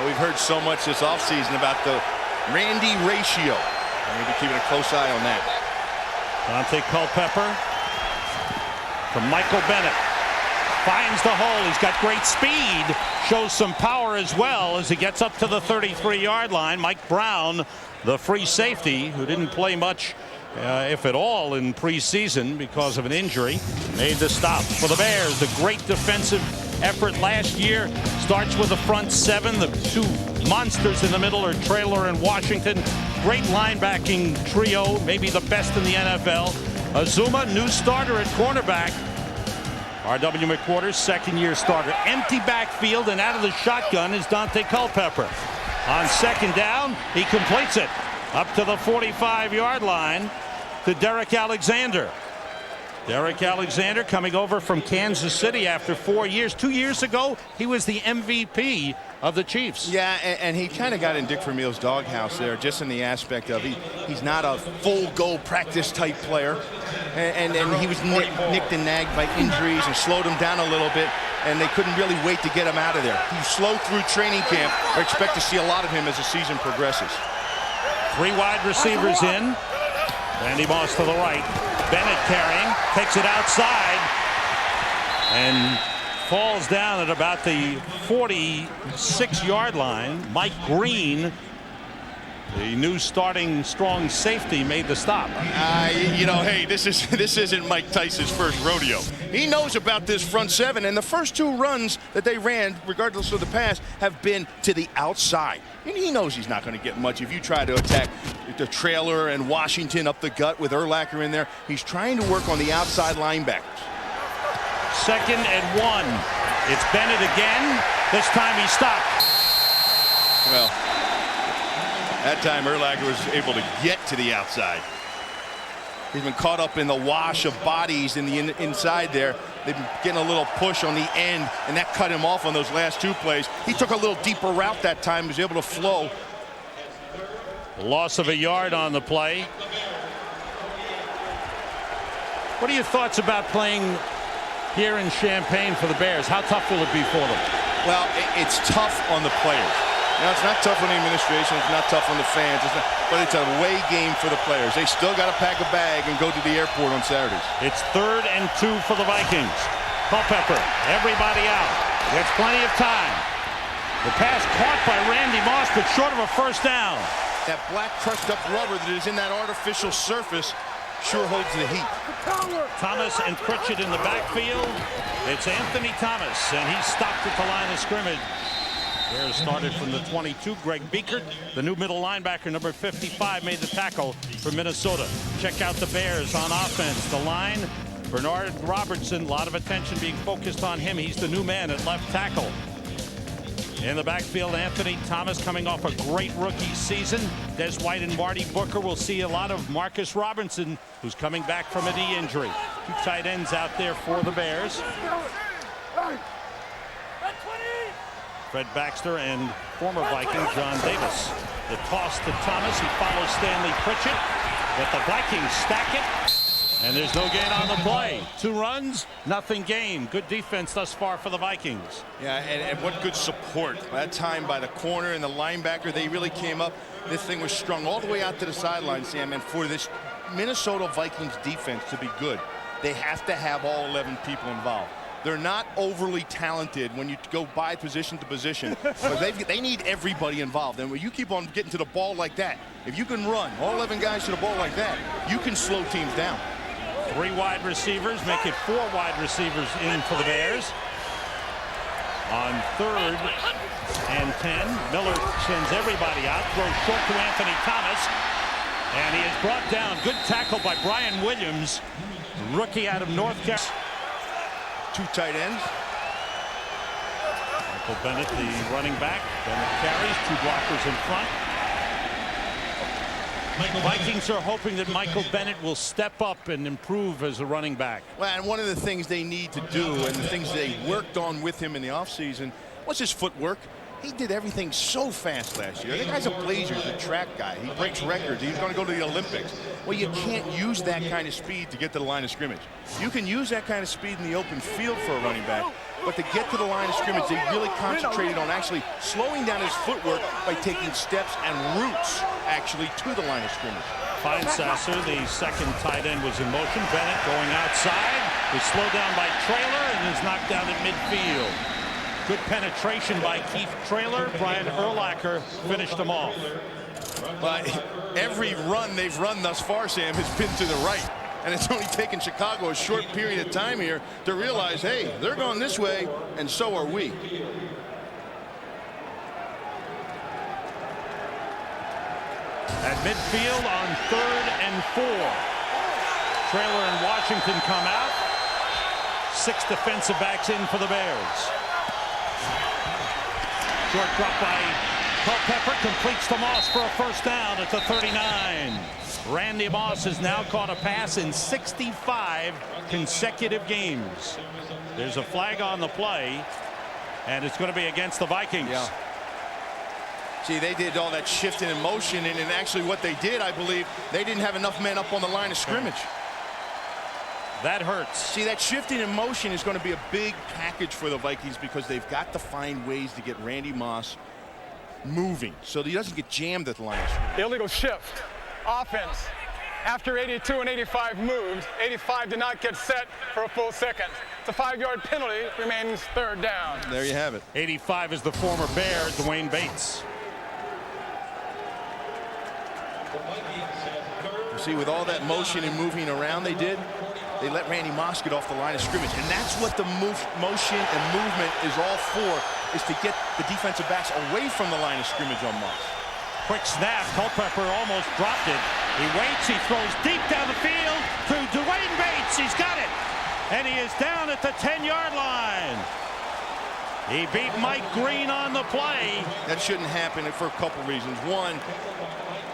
we've heard so much this offseason about the Randy ratio. We'll be keeping a close eye on that. Dante Culpepper to Michael Bennett. Finds the hole. He's got great speed. Shows some power as well as he gets up to the 33-yard line. Mike Brown, the free safety, who didn't play much, if at all, in preseason because of an injury, made the stop for the Bears. The great defensive effort last year starts with the front seven. The two monsters in the middle are Traylor and Washington. Great linebacking trio, maybe the best in the NFL. Azuma, new starter at cornerback. R.W. McQuarters, second-year starter. Empty backfield, and out of the shotgun is Dante Culpepper. On second down, he completes it up to the 45-yard line to Derek Alexander. Derek Alexander coming over from Kansas City after 4 years. 2 years ago, he was the MVP of the Chiefs. Yeah, and he kind of got in Dick Vermeil's doghouse there, just in the aspect of he's not a full-go practice type player. And he was nicked and nagged by injuries and slowed him down a little bit, and they couldn't really wait to get him out of there. He slowed through training camp. I expect to see a lot of him as the season progresses. Three wide receivers in. Randy Moss to the right. Bennett carrying, takes it outside, and falls down at about the 46-yard line. Mike Green, the new starting strong safety, made the stop. You know, hey, this isn't Mike Tyson's first rodeo. He knows about this front seven, and the first two runs that they ran, regardless of the pass, have been to the outside. And he knows he's not going to get much if you try to attack the Traylor and Washington up the gut with Urlacher in there. He's trying to work on the outside linebackers. 2nd and 1. It's Bennett again. This time he stopped. Well, that time Urlacher was able to get to the outside. He's been caught up in the wash of bodies in the inside there. They've been getting a little push on the end, and that cut him off on those last two plays. He took a little deeper route that time. He was able to flow. Loss of a yard on the play. What are your thoughts about playing here in Champaign for the Bears? How tough will it be for them? Well, it's tough on the players. Now, it's not tough on the administration. It's not tough on the fans. But it's a away game for the players. They still got to pack a bag and go to the airport on Saturdays. It's 3rd and 2 for the Vikings. Culpepper, everybody out. Gets plenty of time. The pass caught by Randy Moss, but short of a first down. That black crushed up rubber that is in that artificial surface sure holds the heat. Thomas and Pritchett in the backfield. It's Anthony Thomas, and he stopped at the line of scrimmage. Bears started from the 22. Greg Biekert, the new middle linebacker, number 55, made the tackle for Minnesota. Check out the Bears on offense. The line, Bernard Robertson, a lot of attention being focused on him. He's the new man at left tackle. In the backfield, Anthony Thomas coming off a great rookie season. Des White and Marty Booker will see a lot of Marcus Robinson, who's coming back from a knee injury. Two tight ends out there for the Bears. Fred Baxter and former Viking John Davis. The toss to Thomas. He follows Stanley Pritchett. But the Vikings stack it. And there's no gain on the play. 2 runs, nothing gained. Good defense thus far for the Vikings. Yeah, and what good support. That time by the corner and the linebacker, they really came up. This thing was strung all the way out to the sideline, Sam. And for this Minnesota Vikings defense to be good, they have to have all 11 people involved. They're not overly talented when you go by position to position, but they need everybody involved. And when you keep on getting to the ball like that, if you can run all 11 guys to the ball like that, you can slow teams down. 3 wide receivers, make it 4 wide receivers in for the Bears. On 3rd and 10, Miller sends everybody out, throws short to Anthony Thomas, and he is brought down. Good tackle by Brian Williams, rookie out of North Carolina. 2 tight ends. Michael Bennett, the running back. Bennett carries, 2 blockers in front. Vikings are hoping that Michael Bennett will step up and improve as a running back. Well, and one of the things they need to do, and the things they worked on with him in the offseason, was his footwork. He did everything so fast last year. The guy's a blazer, he's a track guy. He breaks records. He's going to go to the Olympics. Well, you can't use that kind of speed to get to the line of scrimmage. You can use that kind of speed in the open field for a running back, but to get to the line of scrimmage, they really concentrated on actually slowing down his footwork by taking steps and routes actually to the line of scrimmage. Fine Sasser, the second tight end, was in motion. Bennett going outside, was slowed down by Traylor and is knocked down at midfield. Good penetration by Keith Traylor. Brian Urlacher finished him off. But every run they've run thus far, Sam, has been to the right. And it's only taken Chicago a short period of time here to realize, hey, they're going this way, and so are we. At midfield on 3rd and 4. Traylor and Washington come out. 6 defensive backs in for the Bears. Short drop by Culpepper, completes to Moss for a first down at the 39. Randy Moss has now caught a pass in 65 consecutive games. There's a flag on the play, and it's going to be against the Vikings. Yeah. See, they did all that shifting in motion, and actually what they did, I believe, they didn't have enough men up on the line of scrimmage. That hurts. See, that shifting in motion is going to be a big package for the Vikings because they've got to find ways to get Randy Moss moving so that he doesn't get jammed at the line of scrimmage. Illegal shift. Offense. After 82 and 85 moved, 85 did not get set for a full second. It's a 5-yard penalty. Remains 3rd down. There you have it. 85 is the former Bear, Dwayne Bates. You see, with all that motion and moving around they did, they let Randy Moss get off the line of scrimmage. And that's what the motion and movement is all for, is to get the defensive backs away from the line of scrimmage on Moss. Quick snap. Culpepper almost dropped it. He waits. He throws deep down the field to Dwayne Bates. He's got it. And he is down at the 10-yard line. He beat Mike Green on the play. That shouldn't happen for a couple reasons. One,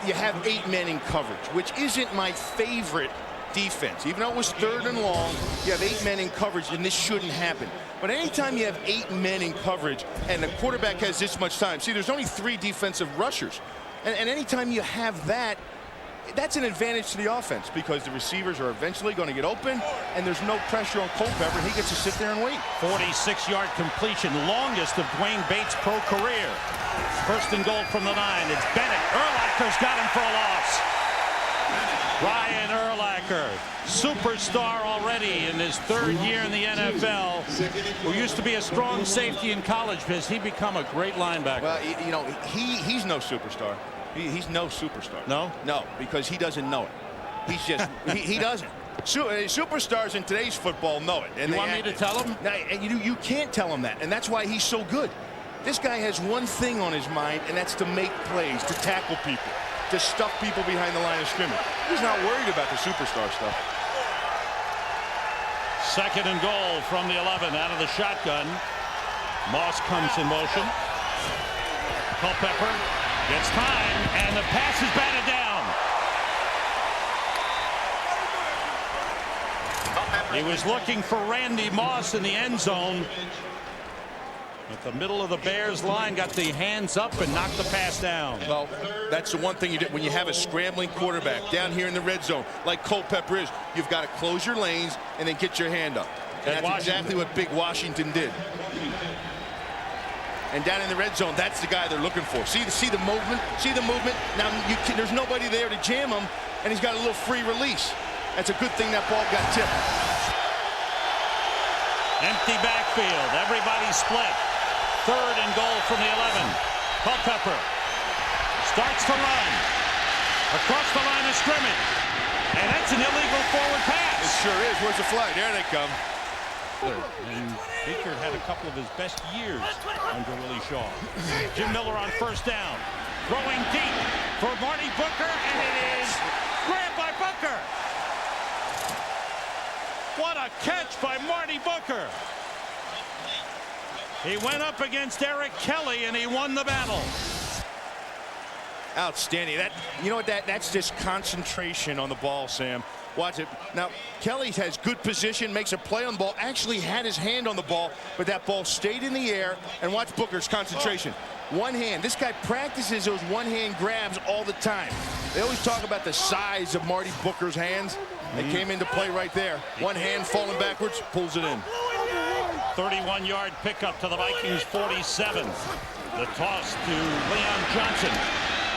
you have 8 men in coverage, which isn't my favorite defense. Even though it was 3rd and long, you have 8 men in coverage, and this shouldn't happen. But anytime you have 8 men in coverage and the quarterback has this much time, see, there's only 3 defensive rushers. And anytime you have that, that's an advantage to the offense because the receivers are eventually going to get open, and there's no pressure on Culpepper, and he gets to sit there and wait. 46-yard completion, longest of Dwayne Bates' pro career. 1st and goal from the 9. It's Bennett. Urlacher's got him for a loss. Ryan Urlacher, superstar already in his 3rd year in the NFL, who used to be a strong safety in college. Has he become a great linebacker? Well, you know, he's no superstar. He's no superstar. No? No, because he doesn't know it. He's just, he doesn't. Superstars in today's football know it. And you want me to tell him? You can't tell him that, and that's why he's so good. This guy has one thing on his mind, and that's to make plays, to tackle people, to stuff people behind the line of scrimmage. He's not worried about the superstar stuff. 2nd and goal from the 11 out of the shotgun. Moss comes in motion. Culpepper gets time, and the pass is batted down. He was looking for Randy Moss in the end zone. At the middle of the Bears line, got the hands up and knocked the pass down. Well, that's the one thing you do when you have a scrambling quarterback down here in the red zone, like Culpepper is. You've got to close your lanes and then get your hand up. And that's exactly what Big Washington did. And down in the red zone, that's the guy they're looking for. See the movement? See the movement? Now, there's nobody there to jam him, and he's got a little free release. That's a good thing that ball got tipped. Empty backfield. Everybody split. 3rd and goal from the 11. Culpepper starts to run across the line of scrimmage. And that's an illegal forward pass. It sure is. Where's the flag? There they come. And Baker had a couple of his best years under Willie Shaw. Jim Miller on 1st down. Throwing deep for Marty Booker, and it is grabbed by Booker. What a catch by Marty Booker. He went up against Eric Kelly, and he won the battle. Outstanding. You know what, that's just concentration on the ball, Sam. Watch it. Now, Kelly has good position, makes a play on the ball, actually had his hand on the ball, but that ball stayed in the air. And watch Booker's concentration. One hand. This guy practices those one-hand grabs all the time. They always talk about the size of Marty Booker's hands. They came into play right there. One hand falling backwards, pulls it in. 31-yard pickup to the Vikings 47. The toss to Leon Johnson.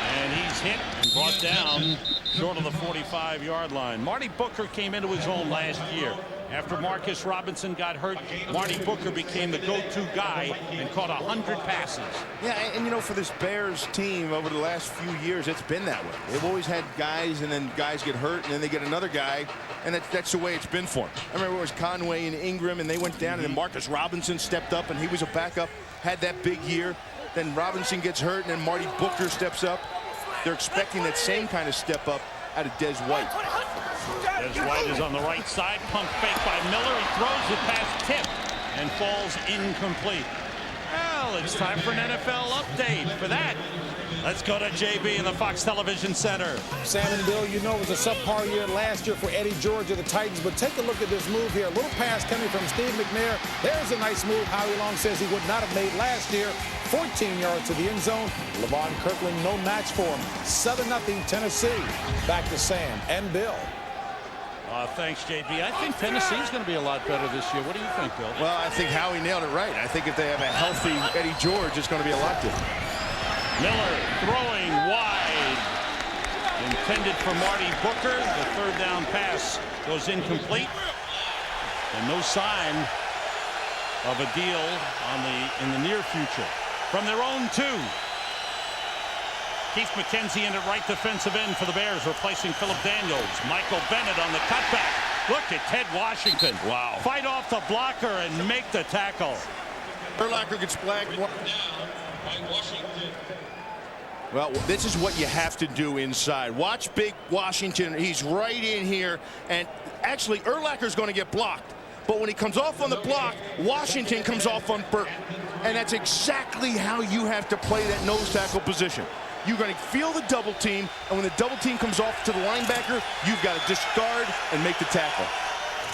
And he's hit and brought down short of the 45-yard line. Marty Booker came into his own last year. After Marcus Robinson got hurt, Marty Booker became the go-to guy and caught 100 passes. Yeah, and you know, for this Bears team over the last few years, it's been that way. They've always had guys, and then guys get hurt, and then they get another guy, and that's the way it's been for them. I remember it was Conway and Ingram, and they went down, and then Marcus Robinson stepped up, and he was a backup, had that big year. Then Robinson gets hurt, and then Marty Booker steps up. They're expecting that same kind of step up out of Des White. Des White is on the right side. Pump fake by Miller. He throws it past Tip and falls incomplete. Well, it's time for an NFL update. For that, let's go to JB in the Fox Television Center. Sam and Bill, you know it was a subpar year last year for Eddie George of the Titans, but take a look at this move here. A little pass coming from Steve McNair. There's a nice move Howie Long says he would not have made last year. 14 yards to the end zone. Levon Kirkland, no match for him. 7-0 Tennessee. Back to Sam and Bill. Thanks, JB. I think Tennessee's going to be a lot better this year. What do you think, Bill? Well, I think Howie nailed it right. I think if they have a healthy Eddie George, it's going to be a lot different. Miller throwing wide. Intended for Marty Booker. The third down pass goes incomplete. And no sign of a deal in the near future. From their own 2. Keith McKenzie in at right defensive end for the Bears, replacing Philip Daniels. Michael Bennett on the cutback. Look at Ted Washington. Wow. Fight off the blocker and make the tackle. Urlacher gets flagged. Well, this is what you have to do inside. Watch big Washington. He's right in here. And actually, Urlacher's going to get blocked. But when he comes off on the block, Washington comes off on Burton. And that's exactly how you have to play that nose tackle position. You're going to feel the double team, and when the double team comes off to the linebacker, you've got to discard and make the tackle.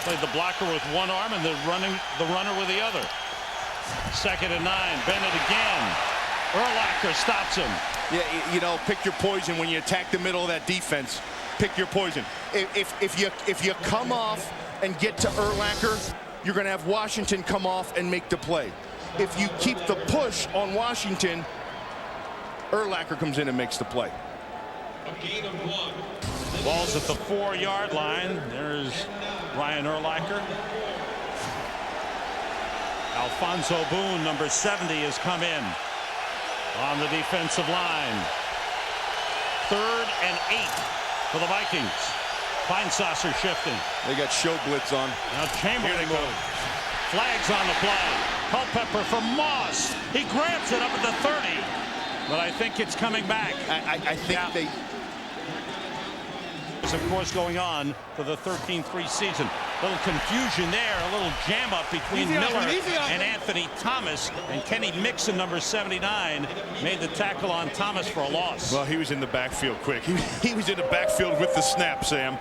Played the blocker with one arm and the runner with the other. 2nd and 9. Bennett again. Urlacher stops him. Yeah, you know, pick your poison when you attack the middle of that defense. Pick your poison. If you come off and get to Urlacher, you're going to have Washington come off and make the play. If you keep the push on Washington, Urlacher comes in and makes the play. Ball's at the 4-yard line. There's Ryan Urlacher. Alfonso Boone, number 70, has come in on the defensive line. 3rd and 8 for the Vikings. Feinsaucer shifting. They got show blitz on. Now Chamberlain goes. Flags on the play. Culpepper from Moss. He grabs it up at the 30. But I think it's coming back. I think they... Of course, going on for the 13-3 season. A little confusion there, a little jam up between Miller and Anthony Thomas. And Kenny Mixon, number 79, made the tackle on Thomas for a loss. Well, he was in the backfield quick. He was in the backfield with the snap, Sam.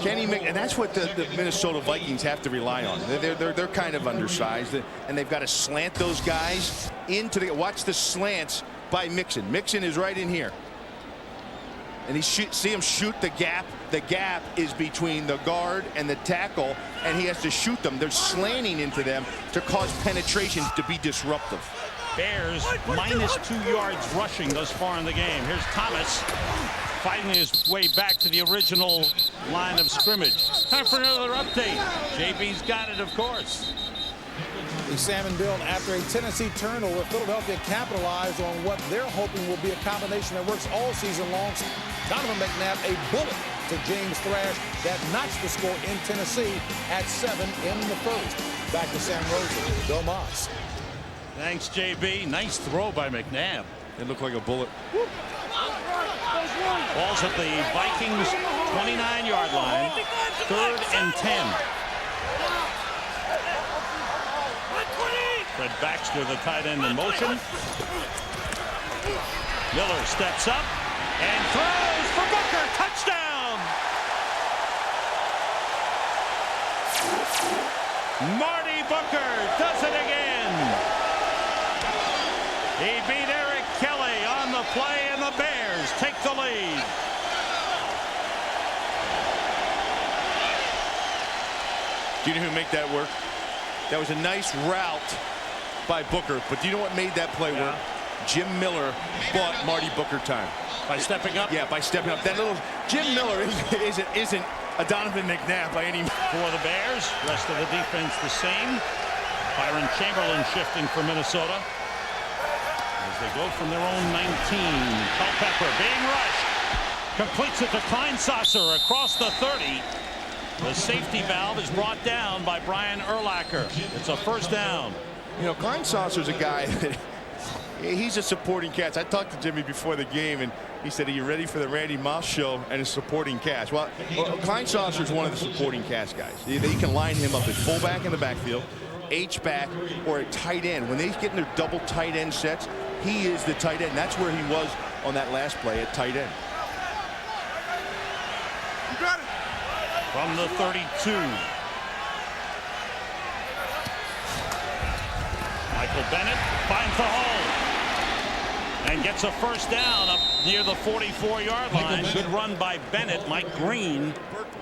Kenny Mixon, and that's what the Minnesota Vikings have to rely on. They're kind of undersized, and they've got to slant those guys into the. Watch the slants by Mixon. Mixon is right in here. And he see him shoot the gap. The gap is between the guard and the tackle, and he has to shoot them. They're slanting into them to cause penetration to be disruptive. Bears minus 2 yards rushing thus far in the game. Here's Thomas fighting his way back to the original line of scrimmage. Time for another update. JB's got it, of course. Sam and Bill, after a Tennessee turnover, Philadelphia capitalized on what they're hoping will be a combination that works all season long. Donovan McNabb, a bullet to James Thrash that notched the score in Tennessee at 7 in the first. Back to Sam Rosen, Bill Moss. Thanks, JB. Nice throw by McNabb. It looked like a bullet. Ball's at the Vikings 29-yard line. 3rd and 10. Fred Baxter, the tight end, in motion. Miller steps up and throws for Booker. Touchdown! Marty Booker does it again. He beat Eric Kelly on the play, and the Bears take the lead. Do you know who made that work? That was a nice route by Booker, but do you know what made that play work? Jim Miller bought Marty Booker time. By stepping up? Yeah, by stepping up. That little Jim Miller isn't a Donovan McNabb by any means. For the Bears, rest of the defense the same. Byron Chamberlain shifting for Minnesota as they go from their own 19. Culpepper being rushed. Completes it to Kleinsasser across the 30. The safety valve is brought down by Brian Urlacher. It's a first down. You know, Kleinsasser's a guy that he's a supporting cast. I talked to Jimmy before the game, and he said, "Are you ready for the Randy Moss show and a supporting cast?" Well, Kleinsasser's one of the supporting cast guys. They can line him up at fullback in the backfield, H-back, or at tight end. When they get in their double tight end sets, he is the tight end. That's where he was on that last play at tight end. You got it. From the 32. Michael Bennett finds the hole and gets a first down up near the 44-yard line. Good run by Bennett. Mike Green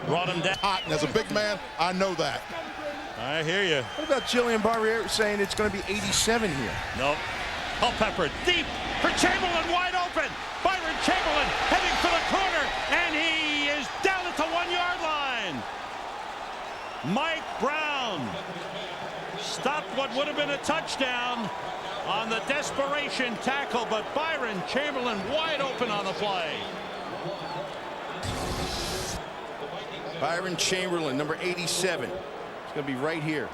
brought him down. Hot, and as a big man, I know that. I hear you. What about Jillian Barriere saying it's going to be 87 here? Nope. Culpepper deep for Chamberlain, wide open. Byron Chamberlain heading for the corner, and he is down at the 1-yard line. Mike Brown stopped what would have been a touchdown on the desperation tackle, but Byron Chamberlain wide open on the play. Byron Chamberlain, number 87. It's going to be right here.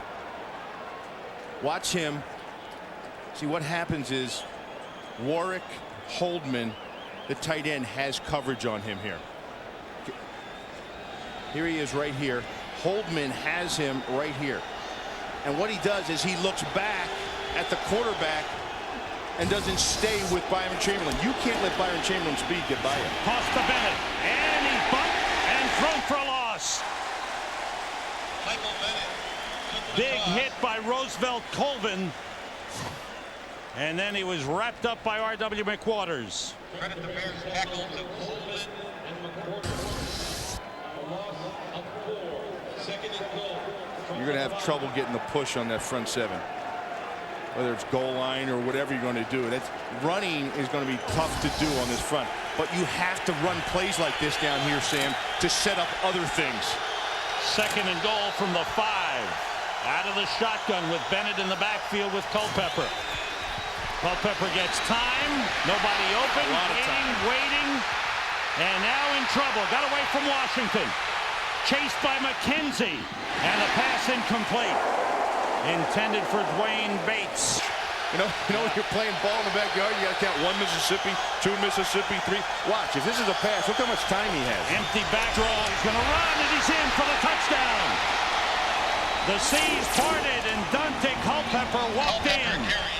Watch him. See, what happens is Warwick Holdman, the tight end, has coverage on him here. Here he is right here. Holdman has him right here. And what he does is he looks back at the quarterback and doesn't stay with Byron Chamberlain. You can't let Byron Chamberlain's speed get by you. Toss to Bennett, and he's bumped and thrown for a loss. Michael Bennett. Big hit by Roosevelt Colvin. And then he was wrapped up by R.W. McWaters. Credit the Bears tackle to Coleman and McWaters. You're going to have trouble getting the push on that front seven. Whether it's goal line or whatever you're going to do. That's running is going to be tough to do on this front. But you have to run plays like this down here, Sam, to set up other things. Second and goal from the 5. Out of the shotgun with Bennett in the backfield with Culpepper. Culpepper gets time. Nobody open. Waiting. And now in trouble. Got away from Washington. Chased by McKenzie. And the pass incomplete. Intended for Dwayne Bates. You know when you're playing ball in the backyard, you got to count 1 Mississippi, 2 Mississippi, 3. Watch, if this is a pass, look how much time he has. Empty back row. He's going to run, and he's in for the touchdown. The seas parted, and Dante Culpepper walked in.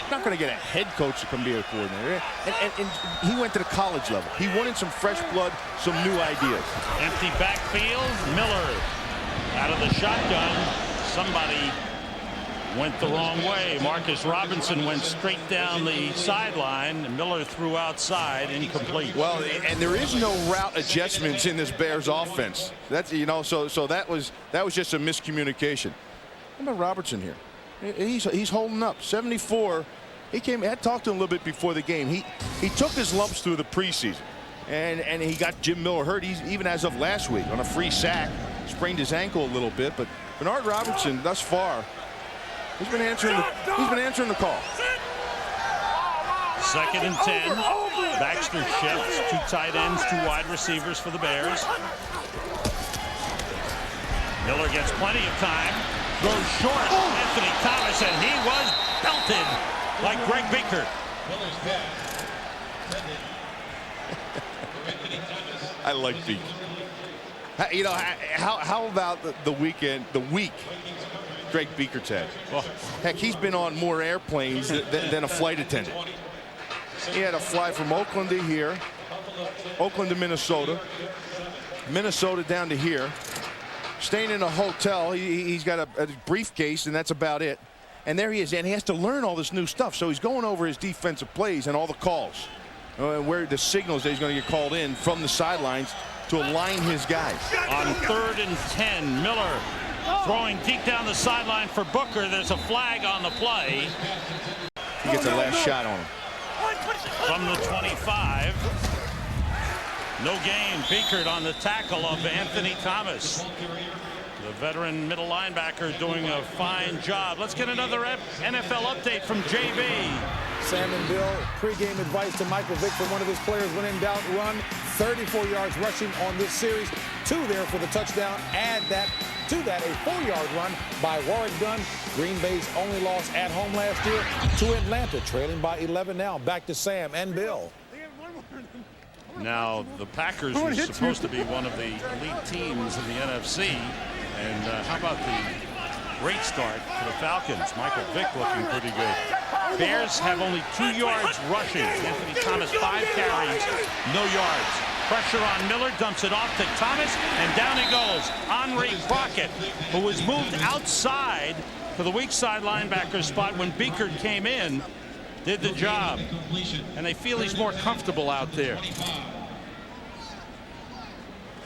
Not going to get a head coach to come be a coordinator. And he went to the college level. He wanted some fresh blood, some new ideas. Empty backfield. Miller out of the shotgun. Somebody went the wrong way. Marcus Robinson went straight down the sideline. Miller threw outside, incomplete. Well, and there is no route adjustments in this Bears offense. That's, you know, so that was just a miscommunication. How about Robertson here? He's holding up. 74. I talked to him a little bit before the game. He took his lumps through the preseason, and he got Jim Miller hurt. He's even as of last week on a free sack, sprained his ankle a little bit. But Bernard Robertson, thus far, he's been answering the call. Second and 10. Baxter shifts. 2 tight ends, 2 wide receivers for the Bears. Miller gets plenty of time. Goes short. Anthony Thomas, and he was belted like Greg Beaker. I like Beaker. You know, how about the week Greg Beaker's had? Well, heck, he's been on more airplanes than a flight attendant. He had a fly from Oakland to here, Oakland to Minnesota, Minnesota down to here, staying in a hotel. He's got a briefcase, and that's about it. And there he is, and he has to learn all this new stuff. So he's going over his defensive plays and all the calls, where the signals that he's going to get called in from the sidelines to align his guys. On 3rd and 10, Miller throwing deep down the sideline for Booker. There's a flag on the play. He gets a last shot on him. From the 25. No gain. Beakert on the tackle of Anthony Thomas. The veteran middle linebacker doing a fine job. Let's get another NFL update from JB. Sam and Bill, pregame advice to Michael Vick from one of his players. When in doubt, run. 34 yards rushing on this series. 2 there for the touchdown. Add that to that a 4-yard run by Warwick Dunn. Green Bay's only loss at home last year to Atlanta, trailing by 11 now. Back to Sam and Bill. Now, the Packers were supposed to be one of the elite teams in the NFC. And how about the great start for the Falcons? Michael Vick looking pretty good. Bears have only 2 yards rushing. Anthony Thomas, 5 carries, no yards. Pressure on Miller, dumps it off to Thomas, and down he goes. Henry Crockett, who was moved outside for the weak side linebacker spot when Beakert came in, did the job. And they feel he's more comfortable out there.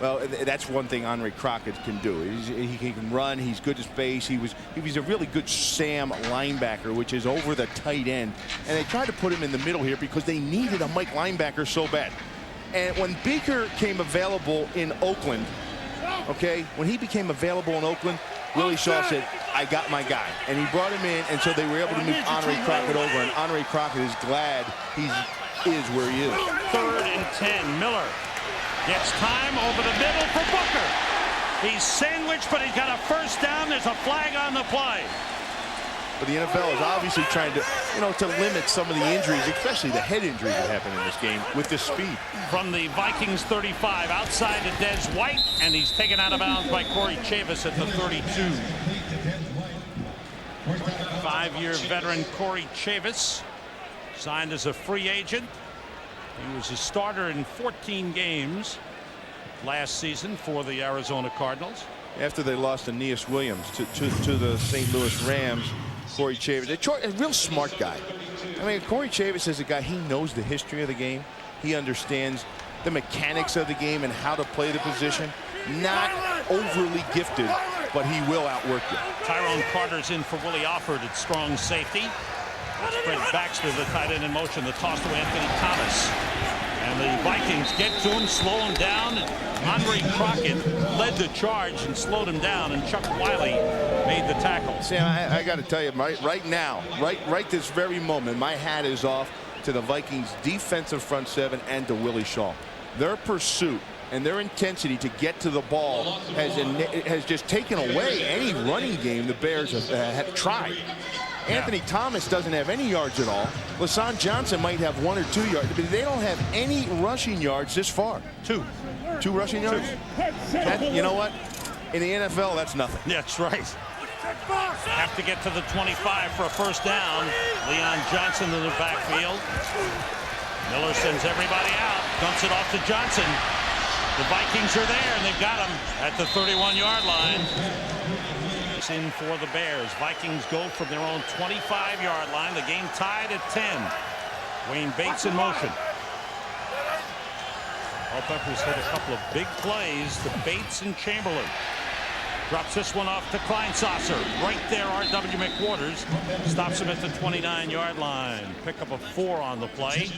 Well, that's one thing Henry Crockett can do. He can run. He's good to space. He was a really good Sam linebacker, which is over the tight end. And they tried to put him in the middle here because they needed a Mike linebacker so bad. And when Beakert came available in Oakland, okay, when he became available in Oakland, Willie Shaw said, I got my guy. And he brought him in, and so they were able to move Henry Crockett over. And Henry Crockett is glad he is where he is. 3rd and 10, Miller gets time over the middle for Booker. He's sandwiched, but he's got a first down. There's a flag on the play. But the NFL is obviously trying to, to limit some of the injuries, especially the head injuries that happen in this game with this speed. From the Vikings 35, outside to Des White, and he's taken out of bounds by Corey Chavis at the 32. 5-year veteran Corey Chavis signed as a free agent. He was a starter in 14 games last season for the Arizona Cardinals. After they lost Aeneas Williams to the St. Louis Rams, Corey Chavis, a real smart guy. I mean, Corey Chavis is a guy, he knows the history of the game. He understands the mechanics of the game and how to play the position. Not overly gifted, but he will outwork you. Tyrone Carter's in for Willie Alford at strong safety. Fred Baxter, the tight end in motion. The toss to Anthony Thomas. And the Vikings get to him, slow him down. Henry Crockett led the charge and slowed him down, and Chuck Wiley made the tackle. Sam, I got to tell you, right now, right this very moment, my hat is off to the Vikings defensive front seven and to Willie Shaw. Their pursuit and their intensity to get to the ball has just taken away any running game the Bears have tried. Anthony Thomas doesn't have any yards at all. LaShawn Johnson might have 1 or 2 yards, but they don't have any rushing yards this far. 2 rushing yards? You know what? In the NFL, that's nothing. That's right. Have to get to the 25 for a first down. Leon Johnson in the backfield. Miller sends everybody out. Dumps it off to Johnson. The Vikings are there, and they've got him at the 31-yard line. In for the Bears. Vikings go from their own 25-yard line. The game tied at 10. Wayne Bates in motion. Culpepper's hit a couple of big plays to Bates and Chamberlain. Drops this one off to Kleinsasser. Right there, R.W. McWaters stops him at the 29-yard line. Pick up a 4 on the play.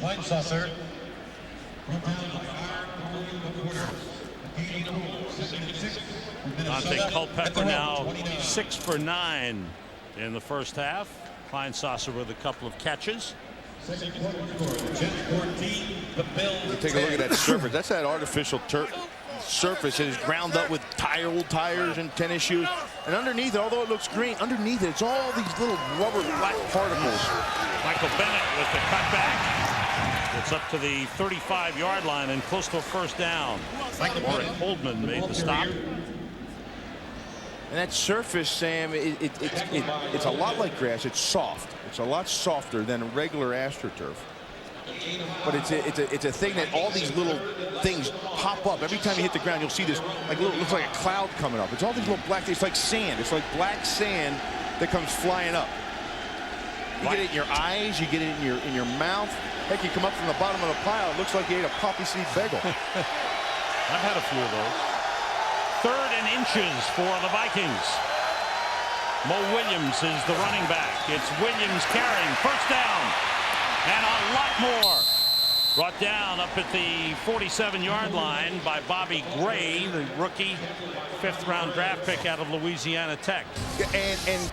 Dante Culpepper now 6 for 9 in the first half. Kleinsasser with a couple of catches. Take a look at that surface. That's that artificial surface. It is ground up with old tires and tennis shoes. And underneath it, although it looks green, underneath it, it's all these little rubber black particles. Michael Bennett with the cutback. It's up to the 35-yard line and close to a first down. Warwick Holdman made the stop. And that surface, Sam, it's a lot like grass. It's soft. It's a lot softer than a regular AstroTurf. But it's a thing that all these little things pop up. Every time you hit the ground, you'll see this, like, looks like a cloud coming up. It's all these little black things. It's like sand. It's like black sand that comes flying up. You get it in your eyes. You get it in your mouth. Heck, you come up from the bottom of the pile. It looks like you ate a poppy seed bagel. I've had a few of those. 3rd and inches for the Vikings. Mo Williams is the running back. It's Williams carrying. First down. And a lot more. Brought down up at the 47-yard line by Bobby Gray, the rookie 5th-round draft pick out of Louisiana Tech. And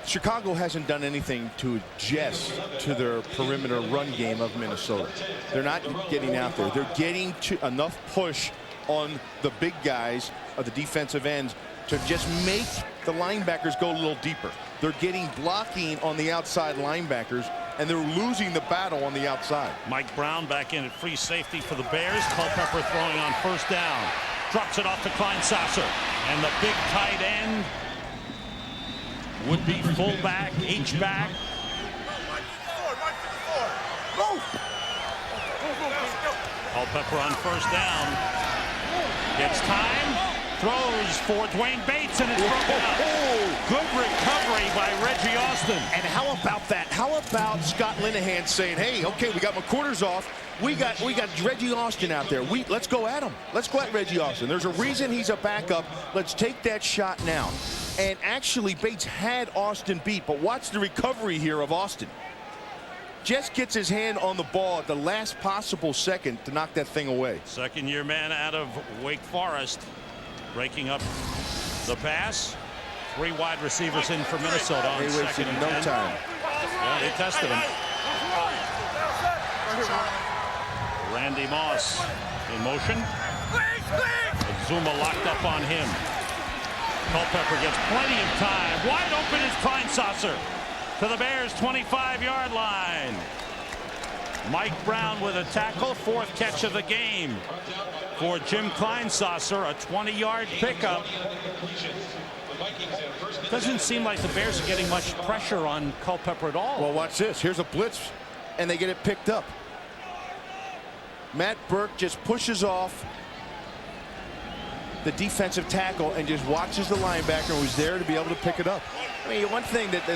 Chicago hasn't done anything to adjust to their perimeter run game of Minnesota. They're not getting out there. They're getting to enough push on the big guys of the defensive ends to just make the linebackers go a little deeper. They're getting blocking on the outside linebackers, and they're losing the battle on the outside. Mike Brown back in at free safety for the Bears. Culpepper throwing on first down. Drops it off to Kleinsasser. And the big tight end would be fullback, H-back. Culpepper on first down. Gets time. Throws for Dwayne Bates, and it's broken up. Good recovery by Reggie Austin. And how about that? How about Scott Linehan saying, hey, okay, we got McQuarters off. We got Reggie Austin out there. Let's go at him. Let's go at Reggie Austin. There's a reason he's a backup. Let's take that shot now. And actually, Bates had Austin beat, but watch the recovery here of Austin. Just gets his hand on the ball at the last possible second to knock that thing away. Second-year man out of Wake Forest. Breaking up the pass. 3 wide receivers in for Minnesota on second and 10. No time. Yeah, they tested him. Randy Moss in motion. Zuma locked up on him. Culpepper gets plenty of time. Wide open is Kleinsasser to the Bears' 25-yard line. Mike Brown with a tackle. 4th catch of the game for Jim Kleinsasser, a 20-yard pickup. Doesn't seem like the Bears are getting much pressure on Culpepper at all. Well, watch this. Here's a blitz, and they get it picked up. Matt Burke just pushes off the defensive tackle and just watches the linebacker who's there to be able to pick it up. I mean, one thing that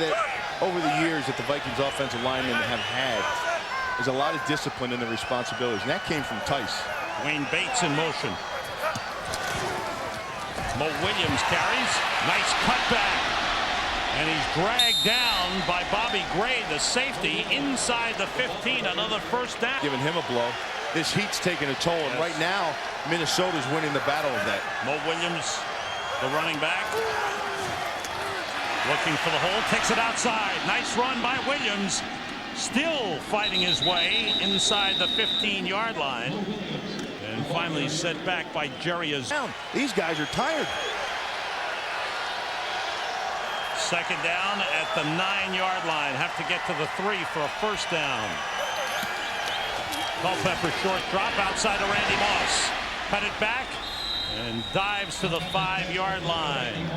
over the years that the Vikings offensive linemen have had is a lot of discipline in their responsibilities, and that came from Tice. Wayne Bates in motion. Mo Williams carries. Nice cutback. And he's dragged down by Bobby Gray, the safety, inside the 15. Another first down. Giving him a blow. This heat's taking a toll, and right now, Minnesota's winning the battle of that. Mo Williams, the running back. Looking for the hole. Takes it outside. Nice run by Williams. Still fighting his way inside the 15-yard line. And finally set back by Jerry. These guys are tired. Second down at the 9-yard line. Have to get to the 3 for a first down. Culpepper short drop outside of Randy Moss. Cut it back and dives to the 5-yard line.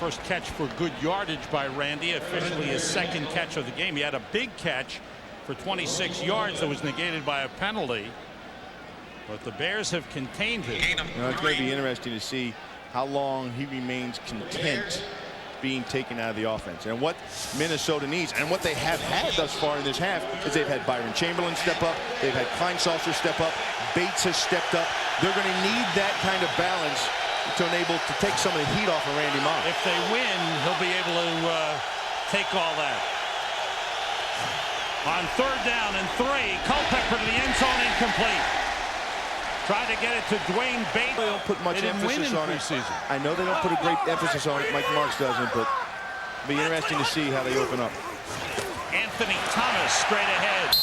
First catch for good yardage by Randy, officially his 2nd catch of the game. He had a big catch for 26 yards that was negated by a penalty. But the Bears have contained him. It's going to be interesting to see how long he remains content being taken out of the offense. And what Minnesota needs, and what they have had thus far in this half, is they've had Byron Chamberlain step up, they've had Kleinsasser step up, Bates has stepped up. They're going to need that kind of balance to enable to take some of the heat off of Randy Moss. If they win, he'll be able to take all that. On 3rd down and 3, Culpepper to the end zone, incomplete. Try to get it to Dwayne Bates. They don't put much emphasis on it. I know they don't put a great emphasis on it. Mike Marks doesn't, but it'll be interesting to see how they open up. Anthony Thomas straight ahead.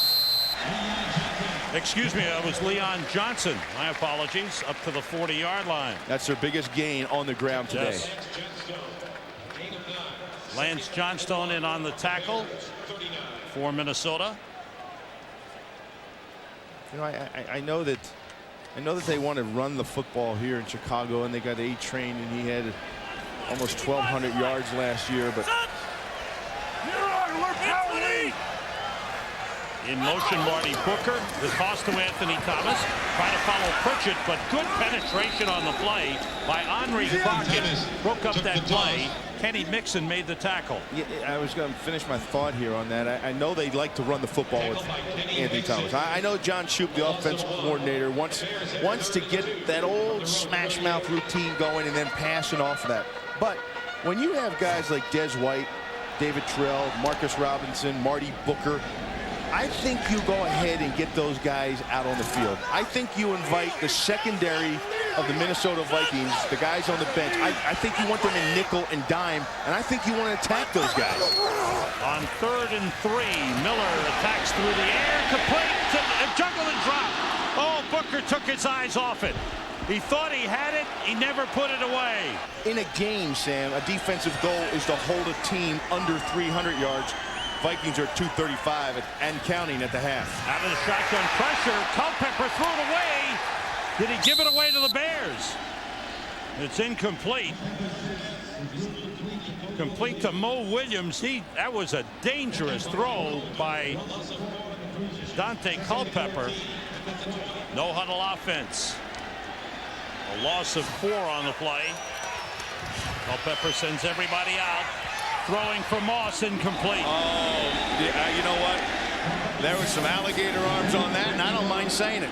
Excuse me, that was Leon Johnson. My apologies. Up to the 40-yard line. That's their biggest gain on the ground today. Yes. Lance Johnstone in on the tackle for Minnesota. You know, I know that they want to run the football here in Chicago, and they got A-Train, and he had almost 1,200 yards last year, but In motion, Marty Booker. The toss to Anthony Thomas. Trying to follow Pritchett, but good penetration on the play by Henri Crockett. Broke up that play. Kenny Mixon made the tackle. Yeah, I was going to finish my thought here on that. I know they like to run the football with Anthony Thomas. I know John Shoup, the offensive coordinator, wants to get that old smash mouth routine going and then passing off of that. But when you have guys like Des White, David Terrell, Marcus Robinson, Marty Booker, I think you go ahead and get those guys out on the field. I think you invite the secondary of the Minnesota Vikings, the guys on the bench. I think you want them in nickel and dime, and I think you want to attack those guys. On 3rd and 3, Miller attacks through the air, complete, juggle and drop. Oh, Booker took his eyes off it. He thought he had it, he never put it away. In a game, Sam, a defensive goal is to hold a team under 300 yards. Vikings are 235 and counting at the half. Out of the shotgun pressure, Culpepper threw it away. Did he give it away to the Bears? It's incomplete. Complete to Mo Williams. That was a dangerous throw by Dante Culpepper. No huddle offense. A loss of 4 on the play. Culpepper sends everybody out. Throwing for Moss, incomplete. Oh, yeah, you know what? There was some alligator arms on that, and I don't mind saying it.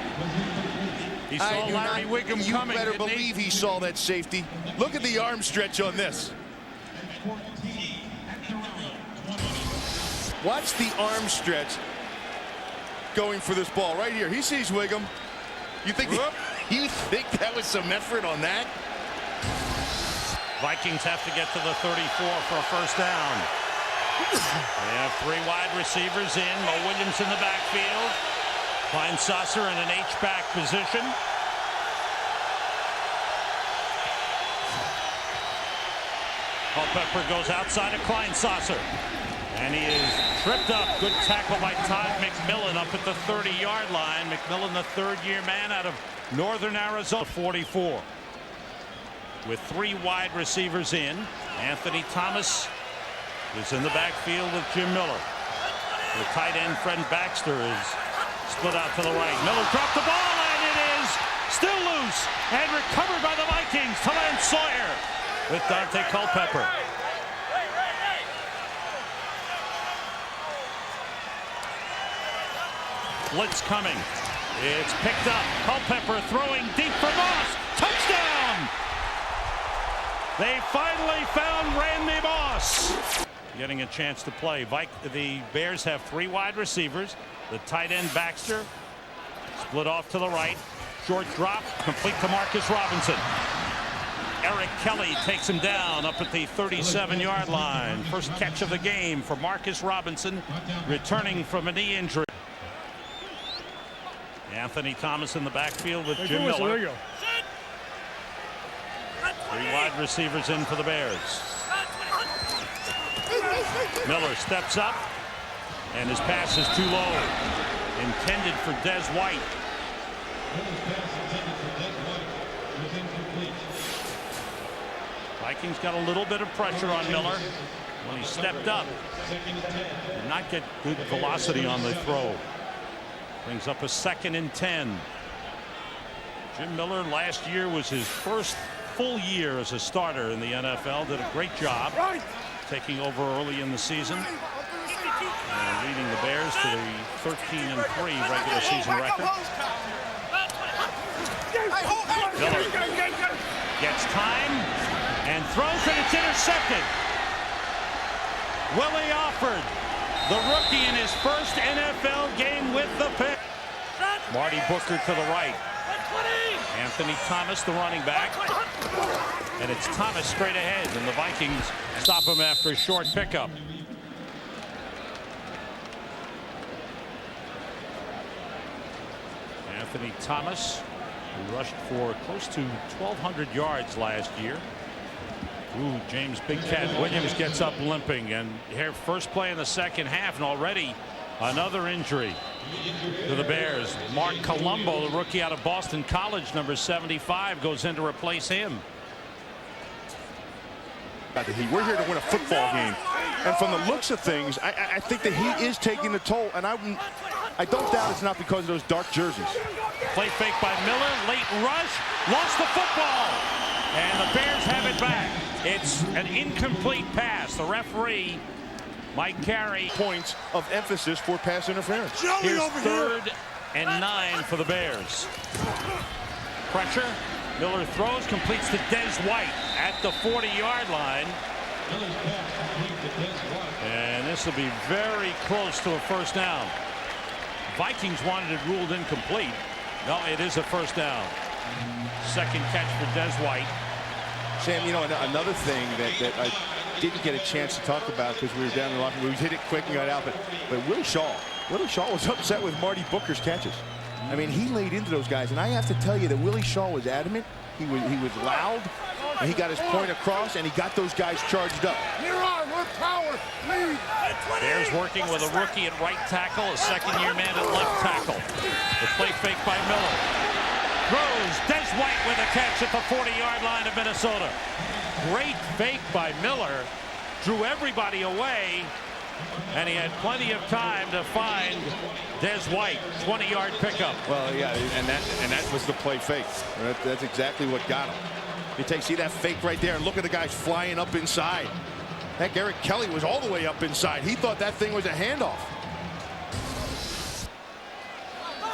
He saw Larry Wiggum coming. You better believe he saw that safety. Look at the arm stretch on this. Watch the arm stretch going for this ball right here. He sees Wiggum. You think that was some effort on that? Vikings have to get to the 34 for a first down. They have 3 wide receivers in. Mo Williams in the backfield. Kleinsasser in an H-back position. Culpepper goes outside of Kleinsasser. And he is tripped up. Good tackle by Todd McMillan up at the 30-yard line. McMillan, the third-year man out of Northern Arizona. 44. With 3 wide receivers in. Anthony Thomas is in the backfield with Jim Miller. The tight end, Fred Baxter, is split out to the right. Miller dropped the ball, and it is still loose and recovered by the Vikings to Lance Sawyer with Dante Culpepper. Blitz coming. It's picked up. Culpepper throwing deep for Moss. Touchdown! They finally found Randy Moss. Getting a chance to play. The Bears have 3 wide receivers. The tight end Baxter split off to the right. Short drop, complete to Marcus Robinson. Eric Kelly takes him down up at the 37-yard line. First catch of the game for Marcus Robinson, returning from a knee injury. Anthony Thomas in the backfield with Jim Miller. 3 wide receivers in for the Bears. Miller steps up, and his pass is too low. Intended for Des White. Vikings got a little bit of pressure on Miller when he stepped up. Did not get good velocity on the throw. Brings up a 2nd and 10. Jim Miller last year was his first full year as a starter in the NFL. Did a great job taking over early in the season and leading the Bears to the 13-3 regular season record. Miller gets time and throws, and it's intercepted. Willie Alford, the rookie in his first NFL game with the pick. Marty Booker to the right. Anthony Thomas, the running back. And it's Thomas straight ahead, and the Vikings stop him after a short pickup. Anthony Thomas, who rushed for close to 1,200 yards last year. Ooh, James Big Cat Williams gets up limping, and here first play in the second half, and already another injury to the Bears. Mark Colombo, the rookie out of Boston College, number 75, goes in to replace him. We're here to win a football game, and from the looks of things, I think the heat is taking the toll, and I don't doubt it's not because of those dark jerseys. Play fake by Miller, late rush, lost the football, and the Bears have it back. It's an incomplete pass. The referee might carry points of emphasis for pass interference. Here's 3rd and 9 for the Bears. Pressure. Miller throws, completes to Des White at the 40-yard line. And this will be very close to a first down. Vikings wanted it ruled incomplete. No, it is a first down. Second catch for Des White. Sam, you know, another thing that I didn't get a chance to talk about because we were down in the locker room. We hit it quick and got out, but Willie Shaw was upset with Marty Booker's catches. I mean, he laid into those guys, and I have to tell you that Willie Shaw was adamant. He was loud, and he got his point across, and he got those guys charged up. Bears working with a rookie at right tackle, a second-year man at left tackle. The play fake by Miller. Throws, Des White with a catch at the 40-yard line of Minnesota. Great fake by Miller. Drew everybody away, and he had plenty of time to find Des White. 20-yard pickup. Well, yeah, and that was the play fake. That's exactly what got him. You see that fake right there, and look at the guys flying up inside. Heck, Eric Kelly was all the way up inside. He thought that thing was a handoff.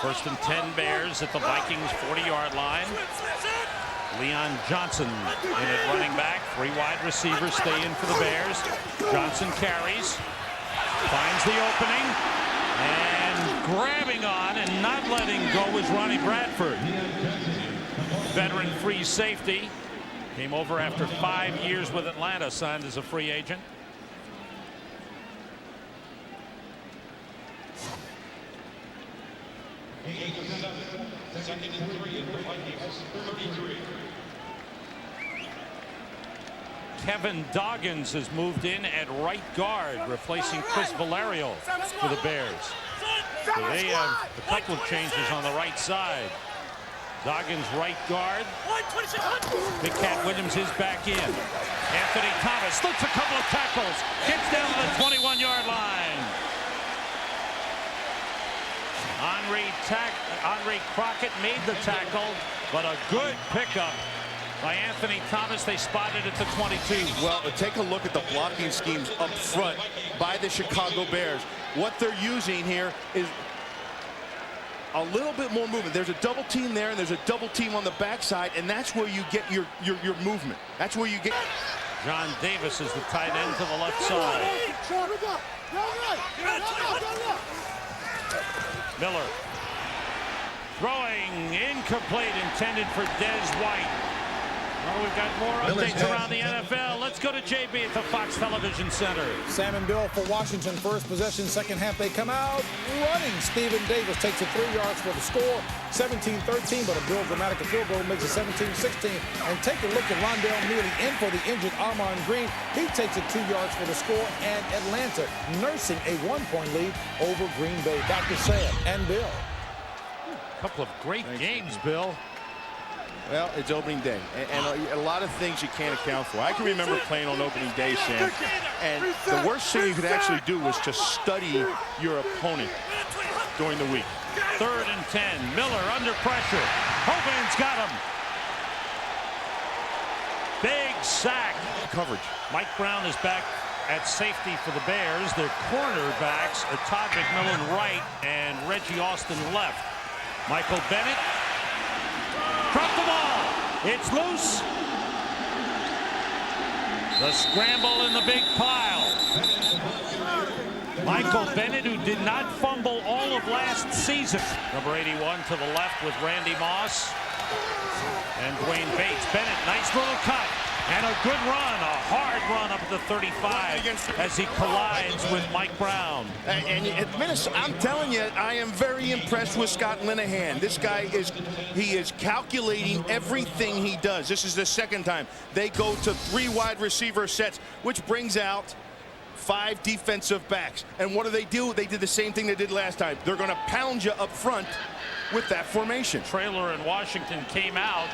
1st and 10 Bears at the Vikings 40-yard line. Leon Johnson in at running back. 3 wide receivers stay in for the Bears. Johnson carries, finds the opening, and grabbing on and not letting go is Ronnie Bradford. Veteran free safety. Came over after 5 years with Atlanta, signed as a free agent. Second and 3 at the Vikings 33. Kevin Doggins has moved in at right guard, replacing Chris Valerio for the Bears. So they have a couple of changes on the right side. Doggins right guard. Big Cat Williams is back in. Anthony Thomas slips a couple of tackles, gets down to the 21-yard line. Henry Crockett made the tackle, but a good pickup by Anthony Thomas. They spotted at the 22. Well, take a look at the blocking schemes up front by the Chicago Bears. What they're using here is a little bit more movement. There's a double team there, and there's a double team on the backside, and that's where you get your movement. That's where you get. John Davis is the tight end to the left side. Miller throwing incomplete, intended for Des White. Well, we've got more updates around the NFL. Let's go to JB at the Fox Television Center. Sam and Bill for Washington. First possession, second half, they come out running. Stephen Davis takes it 3 yards for the score. 17-13, but a Bill Gramatica field goal makes it 17-16. And take a look at Rondell Neely in for the injured Armon Green. He takes it 2 yards for the score. And Atlanta nursing a 1-point lead over Green Bay. Back to Sam and Bill. A couple of great games, Bill. Well, it's opening day, and a lot of things you can't account for. I can remember playing on opening day, Sam, and the worst thing you could actually do was to study your opponent during the week. 3rd and 10. Miller under pressure. Hogan's got him. Big sack. Coverage. Mike Brown is back at safety for the Bears. Their cornerbacks are Todd McMillan right and Reggie Austin left. Michael Bennett. Drop the ball. It's loose. The scramble in the big pile. Michael Bennett, who did not fumble all of last season. Number 81 to the left with Randy Moss and Dwayne Bates. Bennett, nice little cut. And a good run, a hard run up at the 35 as he collides with Mike Brown. And Minnesota, I'm telling you, I am very impressed with Scott Linehan. This guy is calculating everything he does. This is the second time they go to 3 wide receiver sets, which brings out 5 defensive backs. And what do? They did the same thing they did last time. They're going to pound you up front with that formation. Traylor and Washington came out,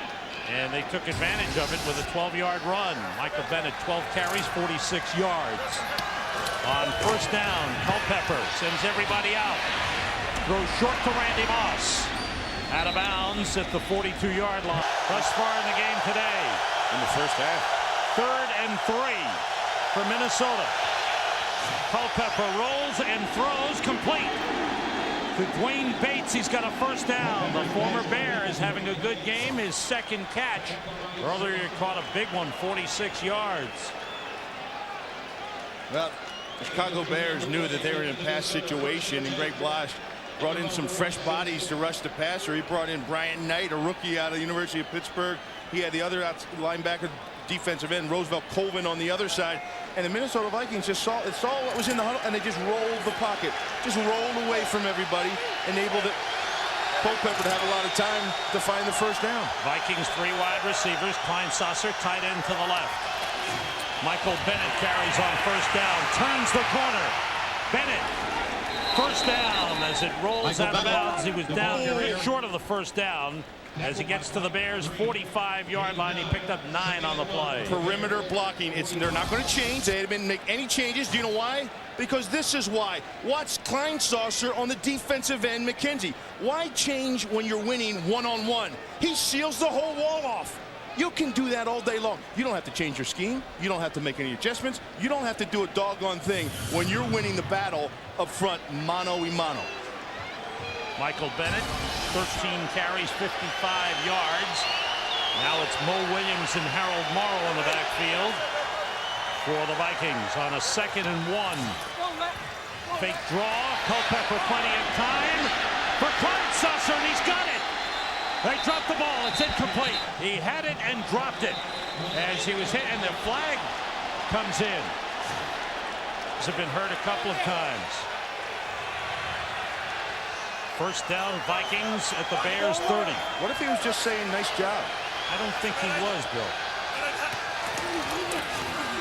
and they took advantage of it with a 12-yard run. Michael Bennett, 12 carries, 46 yards. On first down, Culpepper sends everybody out. throws short to Randy Moss. Out of bounds at the 42-yard line. Thus far in the game today. In the first half. 3rd and 3 for Minnesota. Culpepper rolls and throws complete to Dwayne Bates. He's got a first down. The former Bear is having a good game. His second catch. Earlier he caught a big one, 46 yards. Well, the Chicago Bears knew that they were in a pass situation, and Greg Blasch brought in some fresh bodies to rush the passer. He brought in Brian Knight, a rookie out of the University of Pittsburgh. He had the other linebacker, defensive end, Roosevelt Colvin, on the other side. And the Minnesota Vikings just saw what was in the huddle, and they just rolled the pocket. Just rolled away from everybody, enabled it. Culpepper to have a lot of time to find the first down. Vikings 3 wide receivers. Kleinsasser, tight end to the left. Michael Bennett carries on first down. Turns the corner. Bennett. First down as it rolls out of bounds. He was down short of the first down. As he gets to the Bears' 45-yard line, he picked up 9 on the play. Perimeter blocking. They're not going to change. They didn't make any changes. Do you know why? Because this is why. Watch Kleinsasser on the defensive end, McKenzie. Why change when you're winning one-on-one? He seals the whole wall off. You can do that all day long. You don't have to change your scheme. You don't have to make any adjustments. You don't have to do a doggone thing when you're winning the battle up front, mano-a-mano. Michael Bennett, 13 carries, 55 yards. Now it's Mo Williams and Harold Morrow in the backfield for the Vikings on a 2nd and 1. Fake draw. Culpepper, plenty of time for Kleinsasser, and he's got it. They dropped the ball. It's incomplete. He had it and dropped it as he was hit, and the flag comes in. He's been hurt a couple of times. First down, Vikings at the Bears 30. What if he was just saying nice job? I don't think he was, Bill.